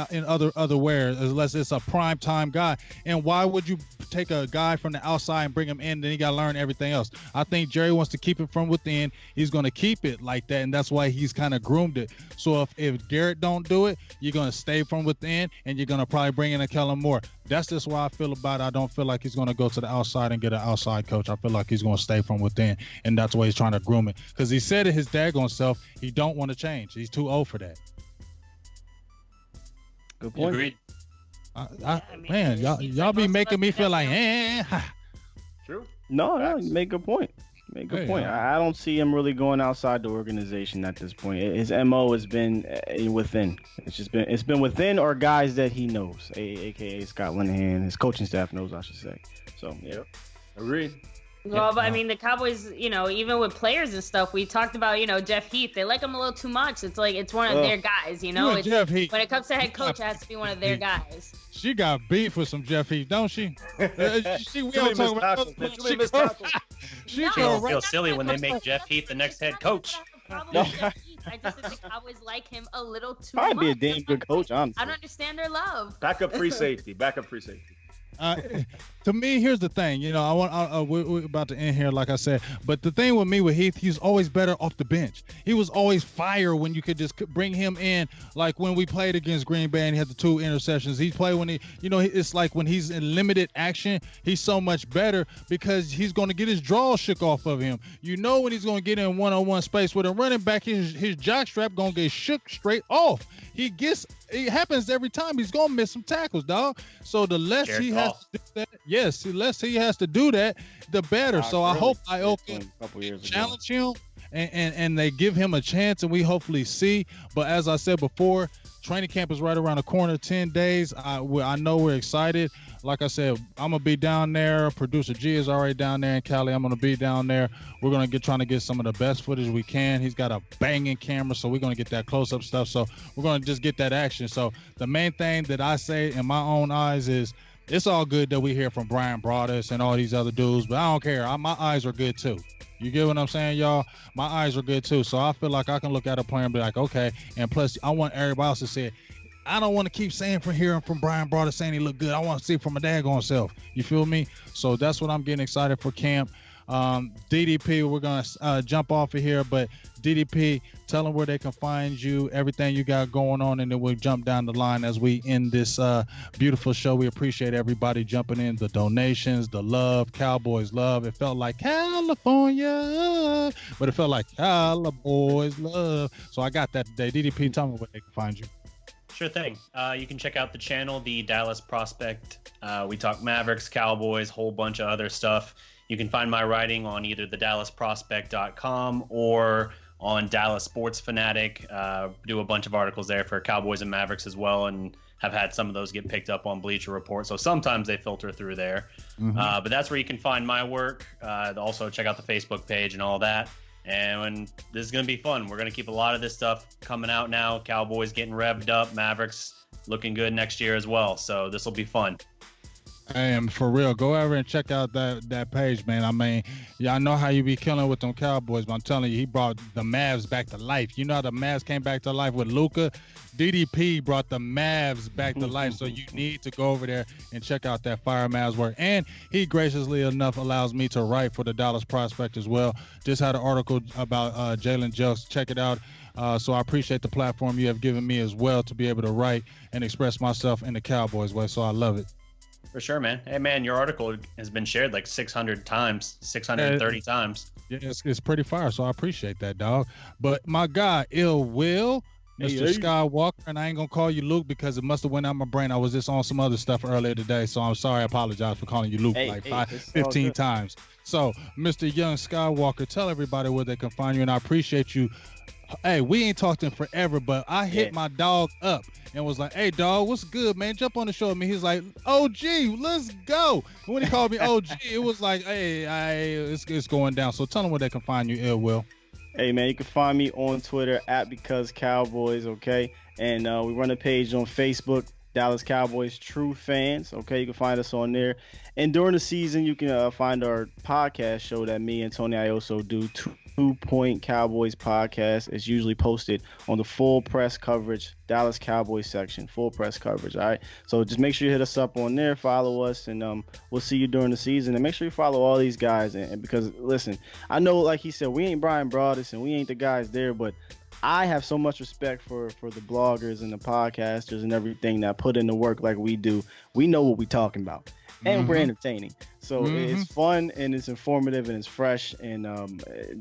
in other wares unless it's a prime time guy. And why would you take a guy from the outside and bring him in? Then he got to learn everything else. I think Jerry wants to keep it from within. He's gonna keep it like that, and that's why he's kind of groomed it. So if Garrett don't do it, you're gonna stay from within, and you're gonna probably bring in a Kellen Moore. That's just why I feel about it. I don't feel like he's gonna go to the outside and get an outside coach. I feel like he's gonna stay from within, and that's why he's trying to groom it. Because he said it his daggone self, he don't want to change. He's too old for that. Good point. Agreed. Man, y'all be making me feel like, True. No, you make a point. Point. I don't see him really going outside the organization at this point. His MO has been within. It's been within, or guys that he knows, aka Scott Linehan, his coaching staff knows, I should say. So yeah, agreed. Well, but I mean, the Cowboys, even with players and stuff, we talked about, Jeff Heath. They like him a little too much. It's like it's one of their guys, Jeff Heath. When it comes to head coach, it has to be one of their guys. She got beef with some Jeff Heath, don't she? We all talk about. She feel silly when they make Jeff Heath the next head coach. I just think the Cowboys like him a little too much. Probably be a damn good coach, honestly. I don't understand their love. Backup free safety. To me, here's the thing. We're about to end here, like I said. But the thing with me with Heath, he's always better off the bench. He was always fire when you could just bring him in. Like when we played against Green Bay and he had the 2 interceptions. He played when it's like when he's in limited action, he's so much better because he's going to get his draw shook off of him. When he's going to get in one-on-one space with a running back, his jockstrap going to get shook straight off. It happens every time. He's going to miss some tackles, dog. So the less he has to do that, the less he has to do that, the better. So I hope Ioka challenge him and they give him a chance, and we hopefully see. But as I said before, training camp is right around the corner, 10 days. I know we're excited. Like I said, I'm going to be down there. Producer G is already down there in Cali. I'm going to be down there. We're going to trying to get some of the best footage we can. He's got a banging camera, so we're going to get that close-up stuff. So we're going to just get that action. So the main thing that I say in my own eyes is it's all good that we hear from Brian Broaddus and all these other dudes, but I don't care. My eyes are good too. You get what I'm saying, y'all? My eyes are good too. So I feel like I can look at a player and be like, okay. And plus, I want everybody else to say it. I don't want to keep hearing from Brian Broaddus saying he looked good. I want to see it from my daggone self. You feel me? So that's what I'm getting excited for camp. DDP, we're going to jump off of here, but DDP, tell them where they can find you, everything you got going on, and then we'll jump down the line as we end this beautiful show. We appreciate everybody jumping in, the donations, the love, Cowboys love. It felt like California, but it felt like Cowboys love. So I got that today. DDP, tell me where they can find you. Sure thing. You can check out the channel, The Dallas Prospect. We talk Mavericks, Cowboys, whole bunch of other stuff. You can find my writing on either thedallasprospect.com or on Dallas Sports Fanatic. Do a bunch of articles there for Cowboys and Mavericks as well, and have had some of those get picked up on Bleacher Report. So sometimes they filter through there. But that's where you can find my work. Also check out the Facebook page and all that. And this is going to be fun. We're going to keep a lot of this stuff coming out now. Cowboys getting revved up. Mavericks looking good next year as well. So this will be fun. And for real, go over and check out that page, man. I mean, y'all know how you be killing with them Cowboys, but I'm telling you, he brought the Mavs back to life. You know how the Mavs came back to life with Luka? DDP brought the Mavs back to life, so you need to go over there and check out that Fire Mavs work. And he graciously enough allows me to write for the Dallas Prospect as well. Just had an article about Jalen Jelks. Check it out. So I appreciate the platform you have given me as well to be able to write and express myself in the Cowboys way, so I love it. For sure, man. Hey, man, your article has been shared like 600 times, 630 times. Yeah, it's pretty fire, so I appreciate that, dog. But my guy, Ill Will, Mr. Skywalker, and I ain't going to call you Luke because it must have went out my brain. I was just on some other stuff earlier today, so I'm sorry. I apologize for calling you Luke 15 times. So, Mr. Young Skywalker, tell everybody where they can find you, and I appreciate you. Hey, we ain't talked in forever, but I hit my dog up and was like, hey, dog, what's good, man? Jump on the show with me. He's like, OG, let's go. And when he called me OG, it was like, hey, it's going down. So tell them where they can find you, Ill Will. Hey, man, you can find me on Twitter @BecauseCowboys, okay? And we run a page on Facebook, Dallas Cowboys True Fans, okay? You can find us on there. And during the season, you can find our podcast show that me and Tony Ioso do, 2 Point Cowboys podcast. Is usually posted on the full press coverage Dallas Cowboys section, full press coverage. All right, so just make sure you hit us up on there, follow us, and we'll see you during the season. And make sure you follow all these guys. And because listen, I know, like he said, we ain't Brian Broaddus and we ain't the guys there, but I have so much respect for the bloggers and the podcasters and everything that put in the work like we do. We know what we're talking about. And we're entertaining. So it's fun and it's informative and it's fresh. And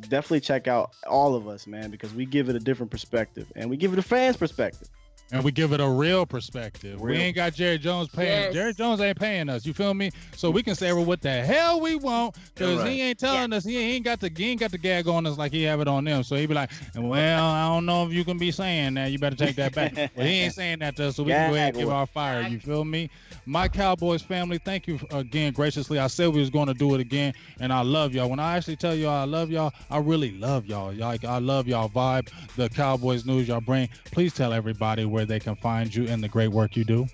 definitely check out all of us, man, because we give it a different perspective and we give it a fan's perspective. And we give it a real perspective. We ain't got Jerry Jones paying. Yes. Jerry Jones ain't paying us. You feel me? So we can say what the hell we want because he ain't telling us. He ain't got the gag on us like he have it on them. So he be like, well, I don't know if you can be saying that. You better take that back. But he ain't saying that to us, so we can go ahead and give our fire. You feel me? My Cowboys family, thank you again graciously. I said we was going to do it again, and I love y'all. When I actually tell y'all I love y'all, I really love y'all. Like, I love y'all vibe, the Cowboys news y'all bring. Please tell everybody where they can find you and the great work you do.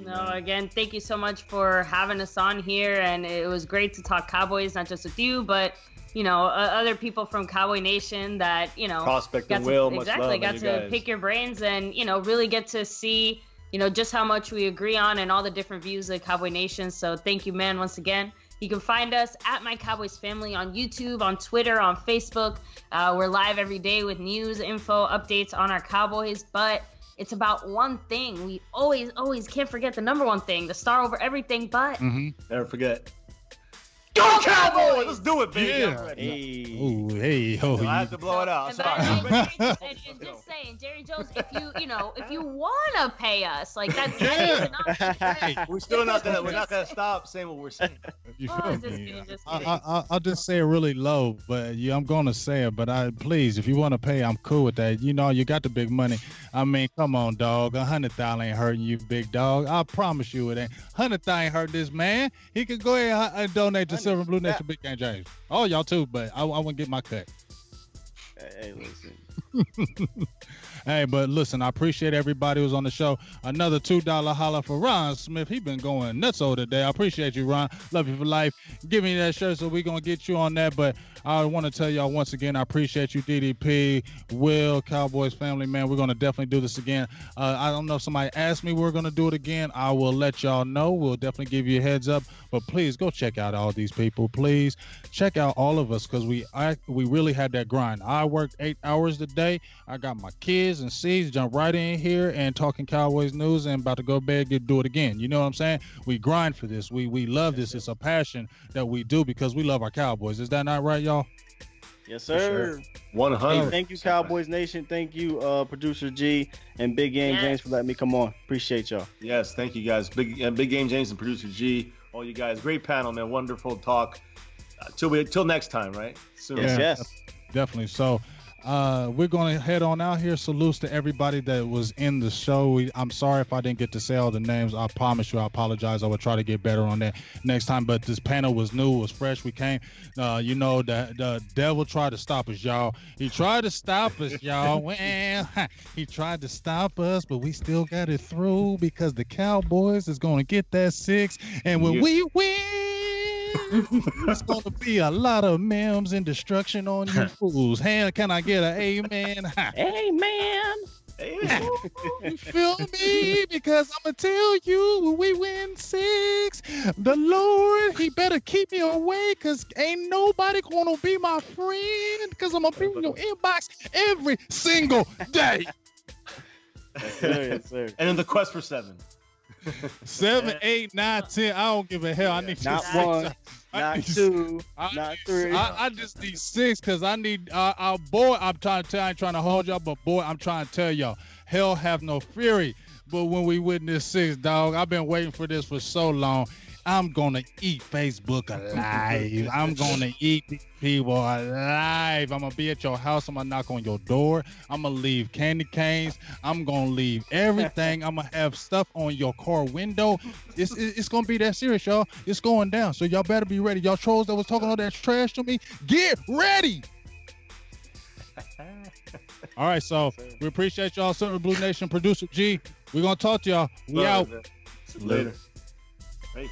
No, again, thank you so much for having us on here, and it was great to talk Cowboys, not just with you, but other people from Cowboy Nation that Prospect and Will, got to pick your brains and really get to see just how much we agree on and all the different views of Cowboy Nation. So thank you, man, once again. You can find us at My Cowboys Family on YouTube, on Twitter, on Facebook. We're live every day with news, info, updates on our Cowboys, but it's about one thing. We always can't forget the number one thing, the star over everything, but never forget. Go Cowboys! Let's do it, baby. Yeah. I have to blow it out. And just saying, Jerry Jones, if you wanna pay us, like that is an option. We're still not gonna stop saying what we're saying. You feel me? I'll just say it really low, but I'm gonna say it. But please, if you want to pay, I'm cool with that. You got the big money. I mean, come on, dog. $100,000 ain't hurting you, big dog. I promise you it ain't. $100,000 ain't hurt this man. He could go ahead and donate to Silver&Blue Nation, Big Game James. Oh, y'all too, but I wouldn't get my cut. Hey, listen. Hey, but listen, I appreciate everybody who's on the show. Another $2 holla for Ron Smith. He been going nuts over today. I appreciate you, Ron. Love you for life. Give me that shirt so we're going to get you on that. But I want to tell y'all once again, I appreciate you, DDP, Will, Cowboys family, man. We're going to definitely do this again. I don't know if somebody asked me we're going to do it again. I will let y'all know. We'll definitely give you a heads up. But please go check out all these people. Please check out all of us because we really had that grind. I worked 8 hours a day. I got my kids and C's, jump right in here and talking Cowboys news and about to go to bed, do it again. You know what I'm saying? We grind for this. We love this. It's a passion that we do because we love our Cowboys. Is that not right, y'all? Yes, sir. 100. Hey, thank you, Cowboys Nation. Thank you, Producer G and Big Game James for letting me come on. Appreciate y'all. Yes, thank you guys. Big Game James and Producer G. All you guys. Great panel, man. Wonderful talk. Till next time, right? Soon. Yes. Definitely. So we're going to head on out here. Salutes to everybody that was in the show. I'm sorry if I didn't get to say all the names. I promise you, I apologize. I will try to get better on that next time. But this panel was new, was fresh. We came, the devil tried to stop us, y'all. He tried to stop us, y'all. Well, he tried to stop us, but we still got it through because the Cowboys is going to get that 6. And when we win, it's going to be a lot of memes and destruction on you fools. Hey, can I get an amen? Amen. You feel me? Because I'm going to tell you, when we win 6, the Lord, he better keep me away because ain't nobody going to be my friend because I'm going to be in your inbox every single day. Yes, sir. And in the quest for 7. 7, 8, 9, 10. I don't give a hell. I need Not 6. 1, not 2, not 3. I just need 6 because I need. Boy, I'm trying to tell. I ain't trying to hold y'all, but boy, I'm trying to tell y'all. Hell have no fury. But when we witness 6, dog, I've been waiting for this for so long. I'm gonna eat Facebook alive. I'm gonna eat people alive. I'm gonna be at your house. I'm gonna knock on your door. I'm gonna leave candy canes. I'm gonna leave everything. I'm gonna have stuff on your car window. It's gonna be that serious, y'all. It's going down. So y'all better be ready. Y'all trolls that was talking all that trash to me, get ready. All right, so we appreciate y'all, Silver&Blue Nation, Producer G. We're gonna talk to y'all. We out. Later. Peace.